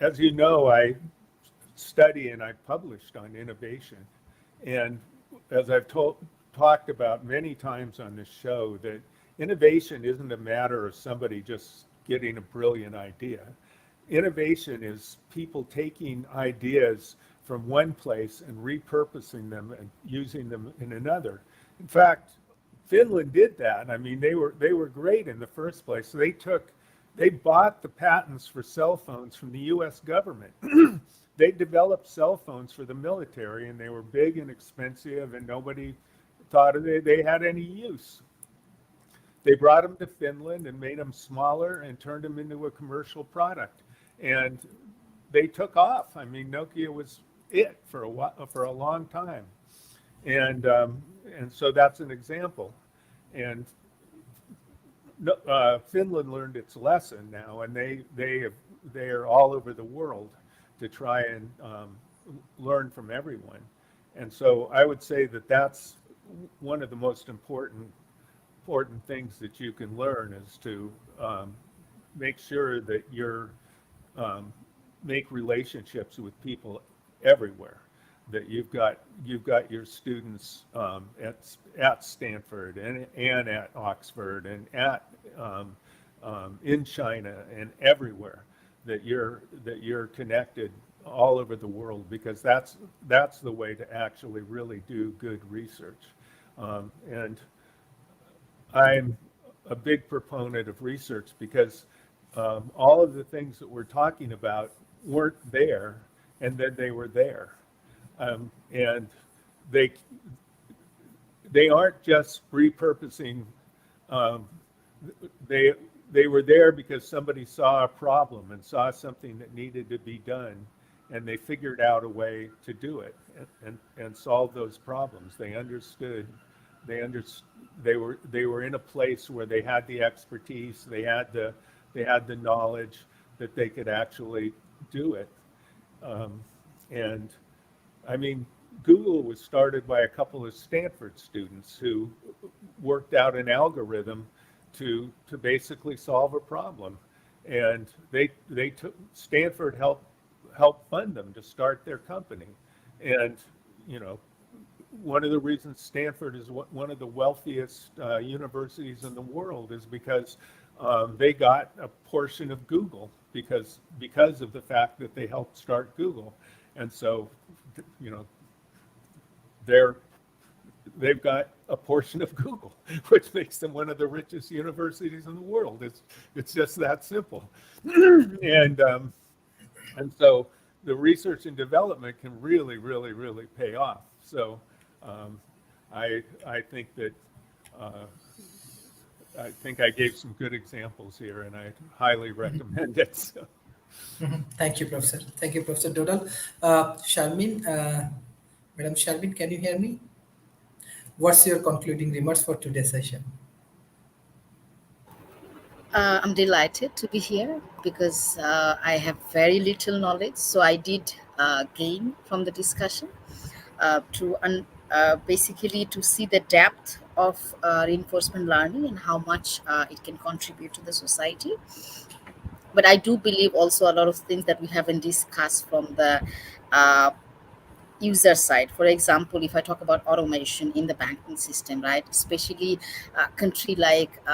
as you know, I study and I published on innovation. And as I've talked about many times on this show, that innovation isn't a matter of somebody just getting a brilliant idea. Innovation is people taking ideas from one place and repurposing them and using them in another. In fact, Finland did that. I mean, they were great in the first place. So they bought the patents for cell phones from the US government. They developed cell phones for the military, and they were big and expensive, and nobody thought they had any use. They brought them to Finland and made them smaller and turned them into a commercial product. And they took off. I mean, Nokia was it for a long time. And so that's an example. And Finland learned its lesson now, and they are all over the world to try and learn from everyone. And so I would say that that's one of the most important things that you can learn, is to make sure that you're make relationships with people everywhere. That you've got your students at Stanford and at Oxford and at in China and everywhere. That you're connected all over the world, because that's the way to actually really do good research. And I'm a big proponent of research, because all of the things that we're talking about weren't there, and then they were there. And they aren't just repurposing. They were there because somebody saw a problem and saw something that needed to be done, and they figured out a way to do it and solve those problems. They understood. They were in a place where they had the expertise. They had the knowledge that they could actually do it. And I mean, Google was started by a couple of Stanford students who worked out an algorithm to basically solve a problem, and they took Stanford helped fund them to start their company. And one of the reasons Stanford is one of the wealthiest universities in the world is because they got a portion of Google because of the fact that they helped start Google. And so they've got a portion of Google, which makes them one of the richest universities in the world. It's just that simple. And so the research and development can really, really, really pay off. So I think that I think I gave some good examples here, and I highly recommend it. So. Thank you, Professor. Thank you, Professor Donald. Sharmin, Madam Sharmin, can you hear me? What's your concluding remarks for today's session? I'm delighted to be here because I have very little knowledge, so I did gain from the discussion basically to see the depth of reinforcement learning and how much it can contribute to the society. But I do believe also a lot of things that we haven't discussed from the uh, user side. For example, if I talk about automation in the banking system, right, especially a country like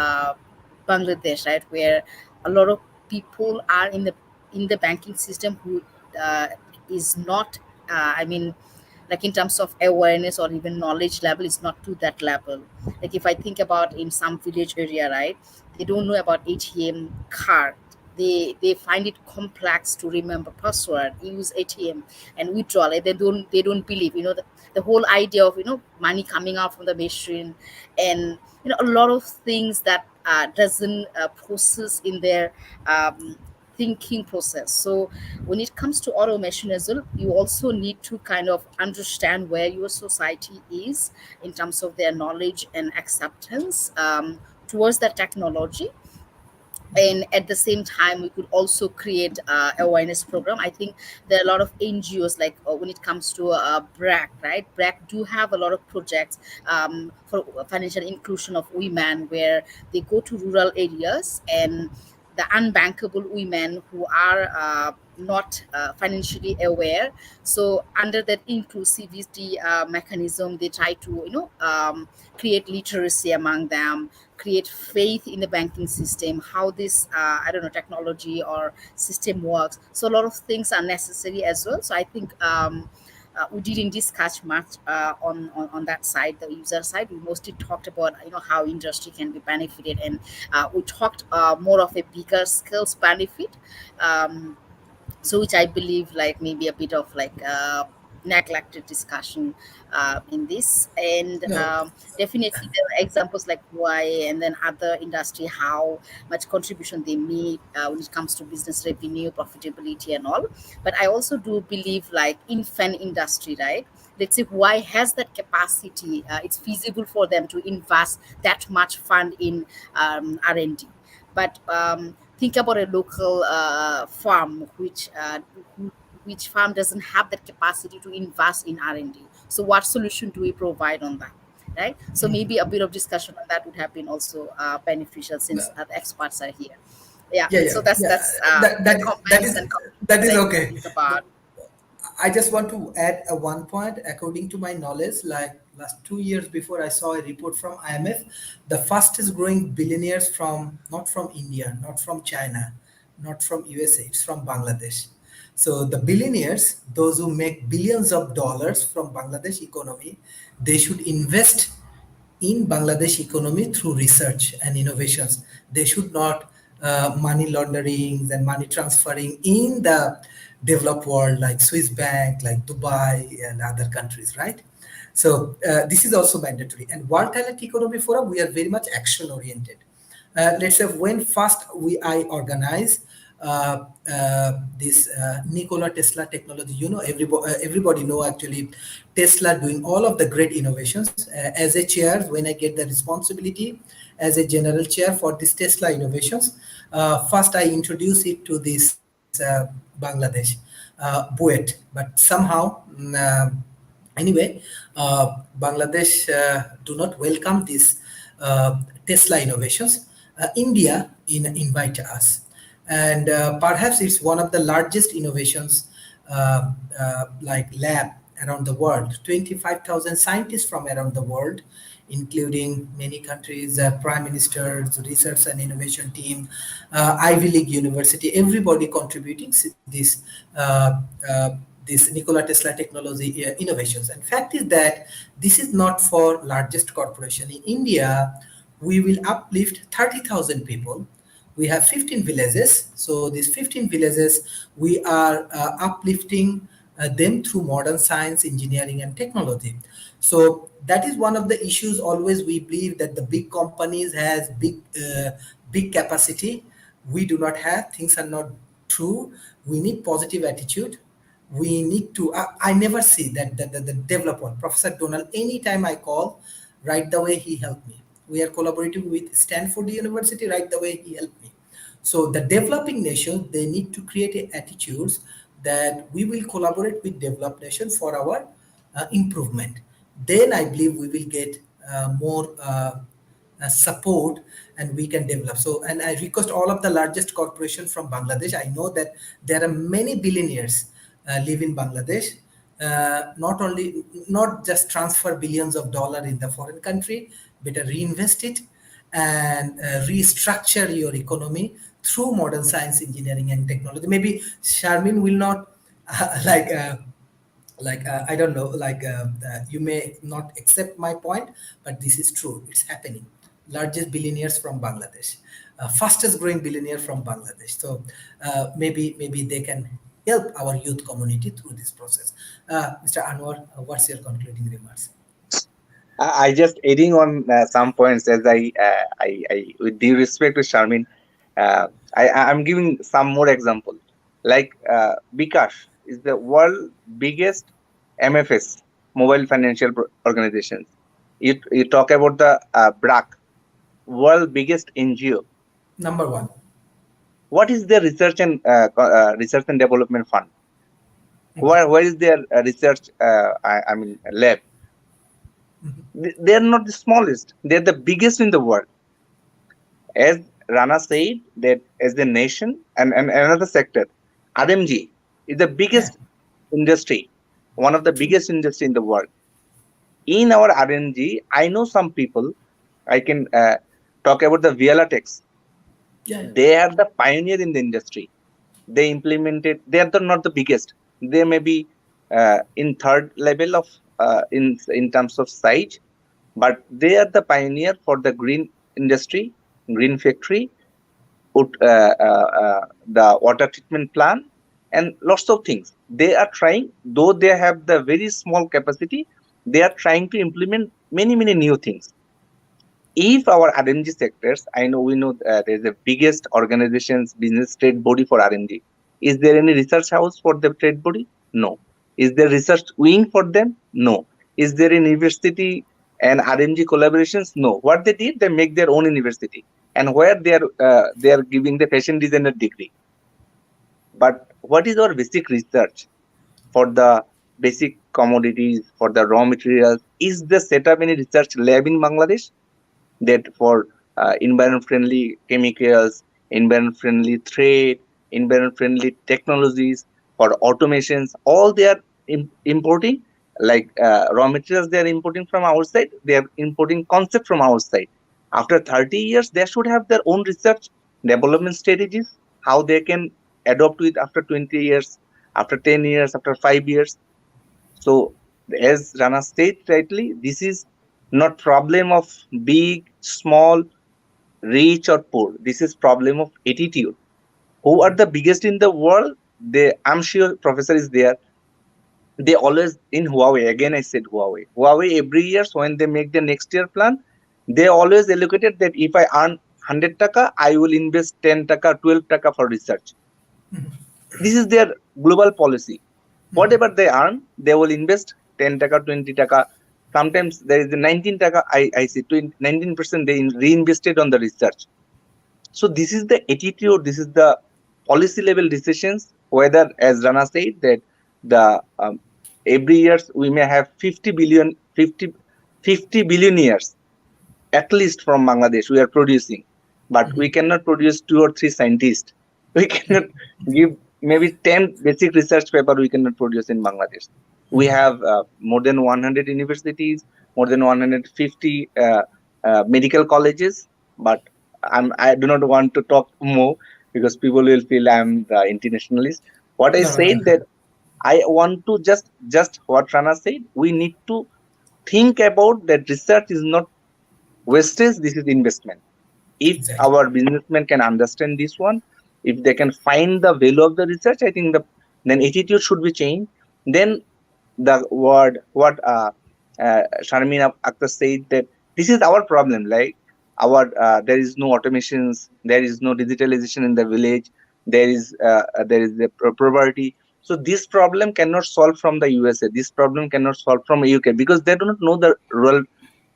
Bangladesh, right, where a lot of people are in the banking system who uh, is not I mean, like in terms of awareness or even knowledge level, is not to that level. Like if I think about in some village area, right, they don't know about ATM card. They find it complex to remember password, use ATM and withdrawal. And they don't believe, the whole idea of money coming out from the machine, and a lot of things that doesn't process in their thinking process. So when it comes to automation as well, you also need to kind of understand where your society is in terms of their knowledge and acceptance towards that technology. And at the same time, we could also create awareness program. I think there are a lot of NGOs, like when it comes to BRAC, right? BRAC do have a lot of projects for financial inclusion of women, where they go to rural areas and the unbankable women who are not financially aware. So under that inclusivity mechanism, they try to create literacy among them, create faith in the banking system, how this I don't know, technology or system works. So a lot of things are necessary as well. So I think we didn't discuss much on that side, the user side. We mostly talked about how industry can be benefited, and we talked more of a bigger scales benefit. um, so which I believe like maybe a bit of like neglected discussion in this. And No, definitely there are examples like Huawei and then other industry, how much contribution they make when it comes to business revenue, profitability and all. But I also do believe like in fan industry, right, let's say why has that capacity, it's feasible for them to invest that much fund in R&D. But think about a local farm which farm doesn't have that capacity to invest in R&D. So what solution do we provide on that, right? So maybe a bit of discussion on that would have been also beneficial, since no. the experts are here. Yeah, Yeah, so yeah, that's yeah. that's That the that that comments is and that conclusions is I can okay. think about. I just want to add a one point. According to my knowledge, like last 2 years before, I saw a report from IMF. The fastest growing billionaires from not from India, not from China, not from USA. It's from Bangladesh. So the billionaires, those who make billions of dollars from Bangladesh economy, they should invest in Bangladesh economy through research and innovations. They should not money laundering and money transferring in the developed world like Swiss bank, like Dubai and other countries, right? So this is also mandatory. And World Talent Economy Forum, we are very much action oriented. Let's say when first I organize this Nikola Tesla technology. Everybody know actually Tesla doing all of the great innovations. As a chair, when I get the responsibility as a general chair for this Tesla innovations, first I introduce it to this Bangladesh, Buet, but somehow. Anyway, Bangladesh do not welcome this Tesla innovations. India invite us, and perhaps it's one of the largest innovations like lab around the world. 25,000 scientists from around the world, including many countries, prime ministers, research and innovation team, Ivy League university, everybody contributing this this Nikola Tesla technology innovations. And fact is that this is not for largest corporation. In India, we will uplift 30,000 people. We have 15 villages. So these 15 villages, we are uplifting them through modern science, engineering, and technology. So that is one of the issues. Always we believe that the big companies has big capacity. We do not have. Things are not true. We need positive attitude. We need to. I never see that the developer, Professor Donald. Anytime I call, right the way he helped me. We are collaborating with Stanford University. Right the way he helped me. So the developing nations, they need to create attitudes that we will collaborate with developed nations for our improvement. Then I believe we will get more support, and we can develop. So, and I request all of the largest corporations from Bangladesh. I know that there are many billionaires live in Bangladesh. Not only, not just transfer billions of dollars in the foreign country, better reinvest it and restructure your economy through modern science, engineering, and technology. Maybe Sharmin will not like. I don't know, you may not accept my point, but this is true, it's happening. Largest billionaires from Bangladesh, fastest growing billionaire from Bangladesh. So maybe they can help our youth community through this process. Mr. Anwar, what's your concluding remarks? I just adding on some points as with due respect to Sharmin, I'm giving some more example. Like Bikash is the world biggest MFS, mobile financial organizations. You talk about the BRAC, world biggest NGO. Number one. What is their research and development fund? Where is their research? I mean lab. They are not the smallest. They are the biggest in the world. As Rana said, that as a nation and another sector, RMG is the Yeah. biggest industry, one of the biggest industry in the world. In our RMG, I know some people. I can talk about the Vialatex. Yeah. They are the pioneer in the industry. They implemented. They are not the biggest. They may be in third level of in terms of size, but they are the pioneer for the green industry, green factory, the water treatment plant, and lots of things. They are trying, though they have the very small capacity, they are trying to implement many new things. If our RMG sectors, I know we know there's the biggest organizations, business trade body for RMG. Is there any research house for the trade body? No. Is there research wing for them? No. Is there a university and RMG collaborations? No. What they did, they make their own university, and where they are giving the fashion designer degree. But what is our basic research for the basic commodities, for the raw materials? Is there set up any research lab in Bangladesh? That for environment friendly chemicals, environment friendly trade, environment friendly technologies, for automations, all they are importing, like raw materials they are importing from outside, they are importing concept from outside. After 30 years, they should have their own research development strategies, how they can adopt to it after 20 years, after 10 years, after 5 years. So, as Rana said rightly, this is not problem of big, small, rich or poor. This is problem of attitude. Who are the biggest in the world? I'm sure Professor is there. They always in Huawei. Again, I said Huawei. Huawei every year when they make the next year plan, they always allocated that if I earn 100 taka, I will invest 10 taka, 12 taka for research. This is their global policy. Whatever they earn, they will invest 10 taka, 20 taka. Sometimes there is the 19 taka, I see 19% they reinvested on the research. So this is the attitude, this is the policy level decisions, whether, as Rana said, that the every years we may have 50 billion years at least from Bangladesh we are producing, but we cannot produce 2 or 3 scientists. We cannot give maybe 10 basic research paper we cannot produce in Bangladesh. We have more than 100 universities, more than 150 medical colleges, but I do not want to talk more because people will feel I'm the internationalist. What I No, no, said no. that I want to just what Rana said. We need to think about that research is not wastage, this is investment. If Exactly. our businessmen can understand this one, if they can find the value of the research, I think the then attitude should be changed. Then the word what Sharmin Akhtar said, that this is our problem. Like our there is no automations, there is no digitalization in the village, there is the poverty. So this problem cannot solve from the USA. This problem cannot solve from UK because they do not know the rural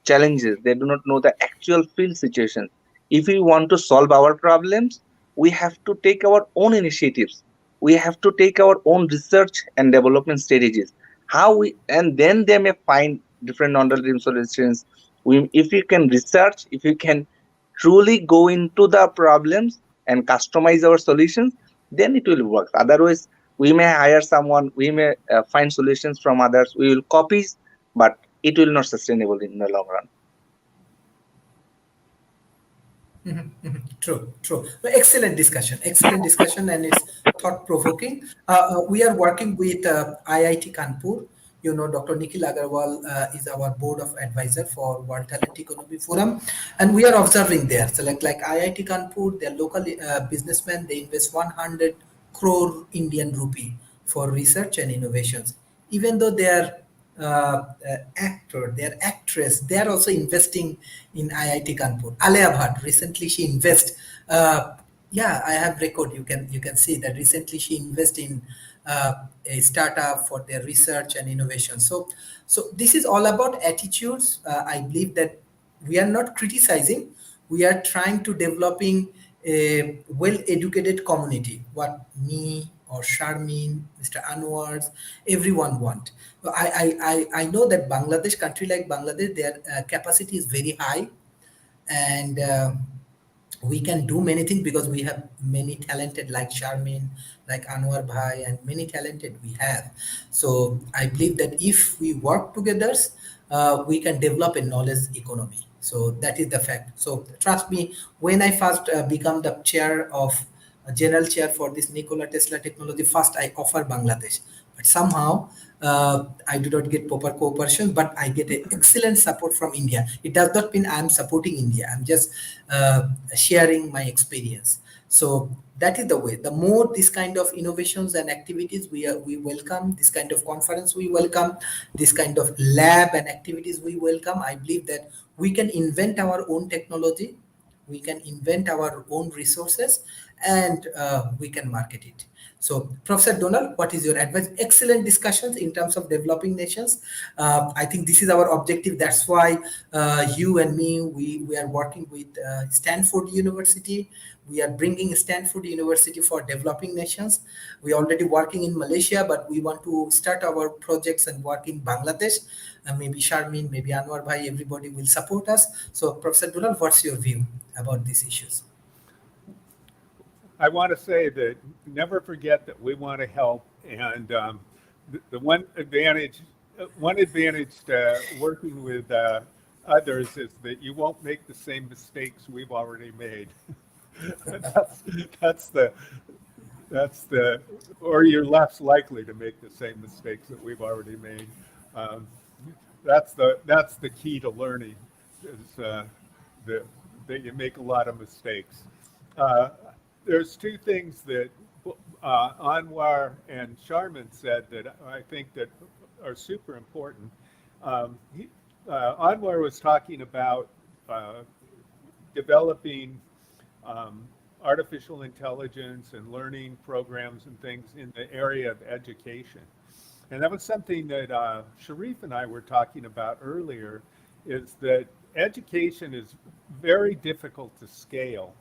challenges. They do not know the actual field situation. If we want to solve our problems, we have to take our own initiatives. We have to take our own research and development strategies. How we, and then they may find different non-dream solutions If you can research, if you can truly go into the problems and customize our solutions, then it will work. Otherwise, we may hire someone, we may find solutions from others, we will copy, but it will not sustainable in the long run. True, true. Well, excellent discussion, and it's thought provoking. We are working with IIT Kanpur. You know, Dr. Nikhil Agarwal is our board of advisor for World Talent Economy Forum, and we are observing there. So, like IIT Kanpur, their local businessmen, they invest 100 crore Indian rupee for research and innovations. Even though they are actor, their actress, they are also investing in IIT Kanpur. Alia Bhatt, recently she invest. Yeah, I have record. You can see that recently she invest in a startup for their research and innovation. So this is all about attitudes. I believe that we are not criticizing, we are trying to developing a well-educated community, what me or Sharmin, Mr. Anwar's, everyone want. I know that Bangladesh, country like Bangladesh, their capacity is very high, and we can do many things because we have many talented like Charmin, like Anwar Bhai, and many talented we have. So I believe that if we work together, we can develop a knowledge economy. So that is the fact. So trust me, when I first become the chair of general chair for this Nikola Tesla technology, first I offer Bangladesh, but somehow I do not get proper cooperation, but I get excellent support from India. It does not mean I'm supporting India. I'm just sharing my experience. So that is the way. The more this kind of innovations and activities we welcome, this kind of conference we welcome, this kind of lab and activities we welcome. I believe that we can invent our own technology, we can invent our own resources, and we can market it. So Professor Donald, what is your advice? Excellent discussions in terms of developing nations. I think this is our objective. That's why you and me, we are working with Stanford University. We are bringing Stanford University for developing nations. We are already working in Malaysia, but we want to start our projects and work in Bangladesh. Maybe Sharmin, maybe Anwar Bhai, everybody will support us. So Professor Donald, what's your view about these issues? I want to say that never forget that we want to help, and the one advantage to working with others is that you won't make the same mistakes we've already made. that's, that's the that's the or you're less likely to make the same mistakes that we've already made. Um, that's the key to learning is that that you make a lot of mistakes. Uh, there's two things that Anwar and Sharman said that I think that are super important. Anwar was talking about uh, developing um, artificial intelligence and learning programs and things in the area of education. And that was something that Sharif and I were talking about earlier, is that education is very difficult to scale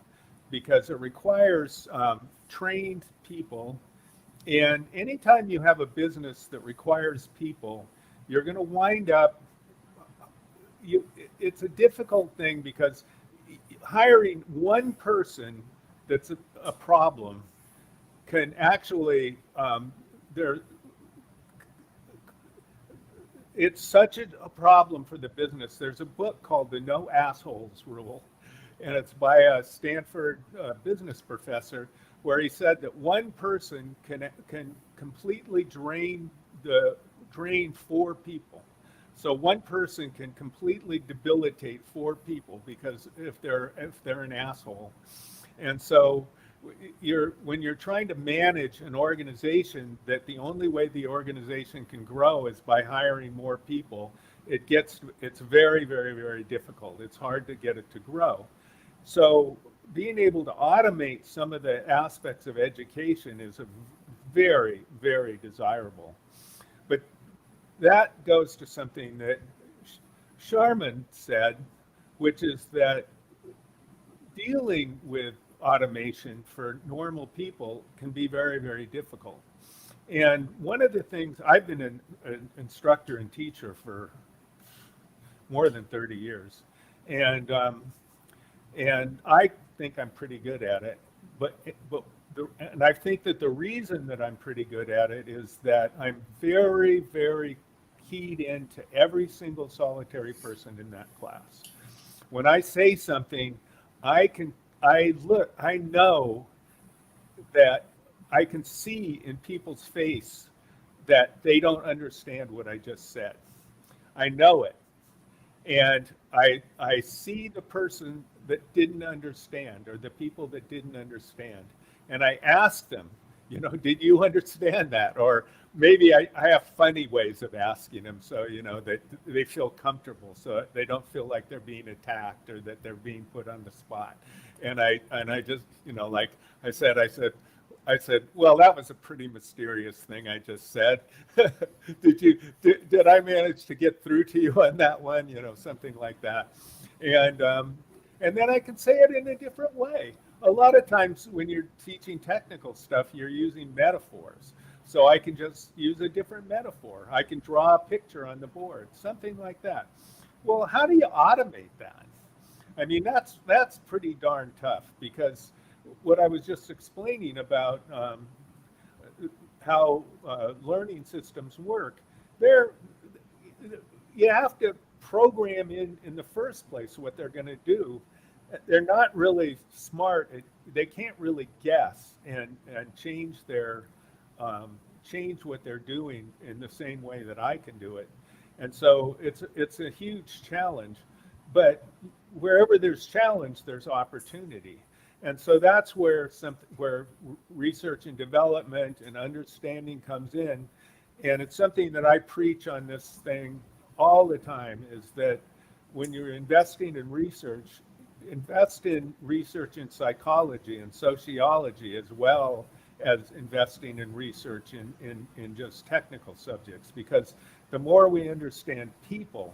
because it requires trained people. And anytime you have a business that requires people, you're going to wind up, it's a difficult thing because hiring one person that's a problem can actually, there, it's such a problem for the business. There's a book called The No Assholes Rule, and it's by a Stanford business professor, where he said that one person can completely drain four people. So one person can completely debilitate four people because if they're an asshole. And so when you're trying to manage an organization that the only way the organization can grow is by hiring more people, it's very, very, very difficult. It's hard to get it to grow. So being able to automate some of the aspects of education is a very, very desirable. But that goes to something that Sharman said, which is that dealing with automation for normal people can be very, very difficult. And one of the things, I've been an instructor and teacher for more than 30 years. And I think I'm pretty good at it. And I think that the reason that I'm pretty good at it is that I'm very, very keyed into every single solitary person in that class. When I say something, I know that I can see in people's face that they don't understand what I just said. I know it. And I see the person that didn't understand, or the people that didn't understand. And I ask them, did you understand that? Or maybe I have funny ways of asking them so, that they feel comfortable, so they don't feel like they're being attacked or that they're being put on the spot. And I just, like I said, well, that was a pretty mysterious thing I just said. Did I manage to get through to you on that one? Something like that. And then I can say it in a different way. A lot of times when you're teaching technical stuff, you're using metaphors. So I can just use a different metaphor. I can draw a picture on the board, something like that. Well, how do you automate that? I mean, that's pretty darn tough, because what I was just explaining about how learning systems work, you have to program in the first place what they're going to do. They're not really smart. They can't really guess and change change what they're doing in the same way that I can do it. And so it's a huge challenge. But wherever there's challenge, there's opportunity. And so that's where research and development and understanding comes in. And it's something that I preach on this thing all the time, is that when you're investing in research, invest in research in psychology and sociology, as well as investing in research in just technical subjects. Because the more we understand people,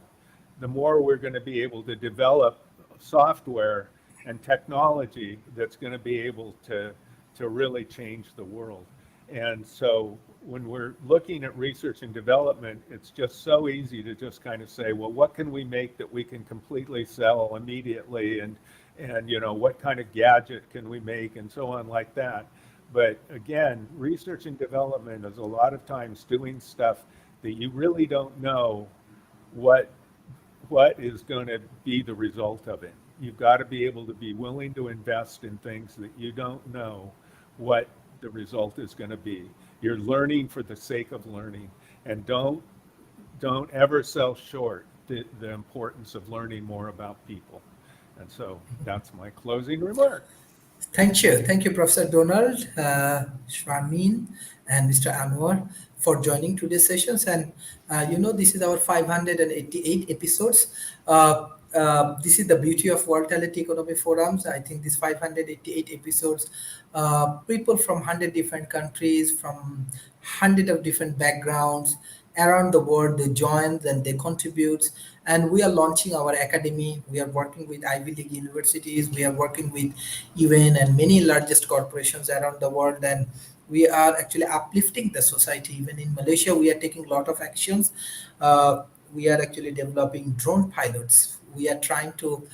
the more we're going to be able to develop software and technology that's going to be able to really change the world. And so when we're looking at research and development, it's just so easy to just kind of say, well, what can we make that we can completely sell immediately, and what kind of gadget can we make, and so on like that. But again, research and development is a lot of times doing stuff that you really don't know what is going to be the result of it. You've got to be able to be willing to invest in things that you don't know what the result is going to be. You're learning for the sake of learning, and don't ever sell short the importance of learning more about people. And so that's my closing remark. Thank you, Professor Donald, Shramin, and Mr. Anwar for joining today's sessions. And this is our 588 episodes. This is the beauty of World Talent Economy Forums. I think these 588 episodes, people from 100 different countries, from 100 of different backgrounds around the world, they join and they contribute. And we are launching our academy. We are working with Ivy League universities. We are working with UN and many largest corporations around the world. And we are actually uplifting the society. Even in Malaysia, we are taking a lot of actions. We are actually developing drone pilots. We are trying to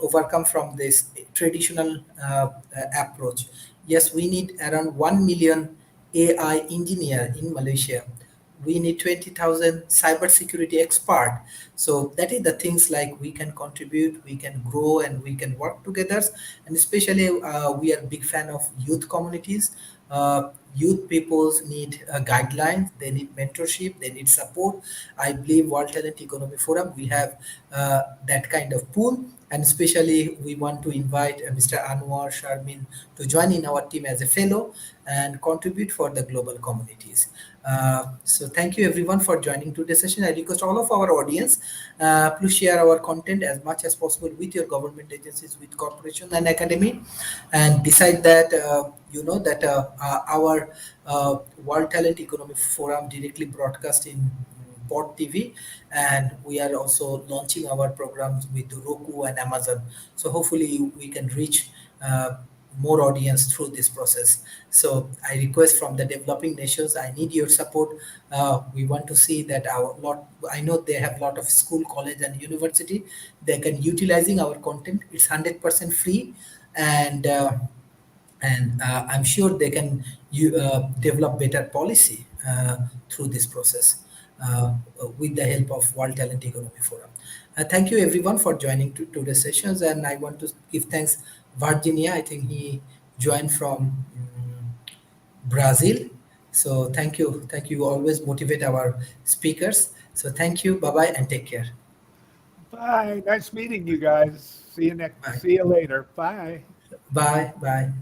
overcome from this traditional approach. Yes, we need around 1 million AI engineer in Malaysia. We need 20,000 cybersecurity expert. So that is the things like we can contribute, we can grow, and we can work together. And especially we are big fan of youth communities. Youth peoples need guidelines, they need mentorship, they need support. I believe World Talent Economy Forum, we have that kind of pool. And especially we want to invite Mr. Anwar Sharmin to join in our team as a fellow and contribute for the global communities. So thank you everyone for joining today's session. I request all of our audience, please share our content as much as possible with your government agencies, with corporations and academy. And beside that, our World Talent Economy Forum directly broadcast in Port TV, and we are also launching our programs with Roku and Amazon. So hopefully we can reach more audience through this process. So I request from the developing nations, I need your support. We want to see that our lot. I know they have a lot of school, college, and university. They can utilizing our content. It's 100% free, and I'm sure they can develop better policy through this process with the help of World Talent Economy Forum. Thank you everyone for joining to today's sessions, and I want to give thanks Virginia. I think he joined from Brazil. So thank you. You always motivate our speakers. So thank you. Bye bye and take care. Bye. Nice meeting you guys. See you Bye see you later. Bye. bye bye.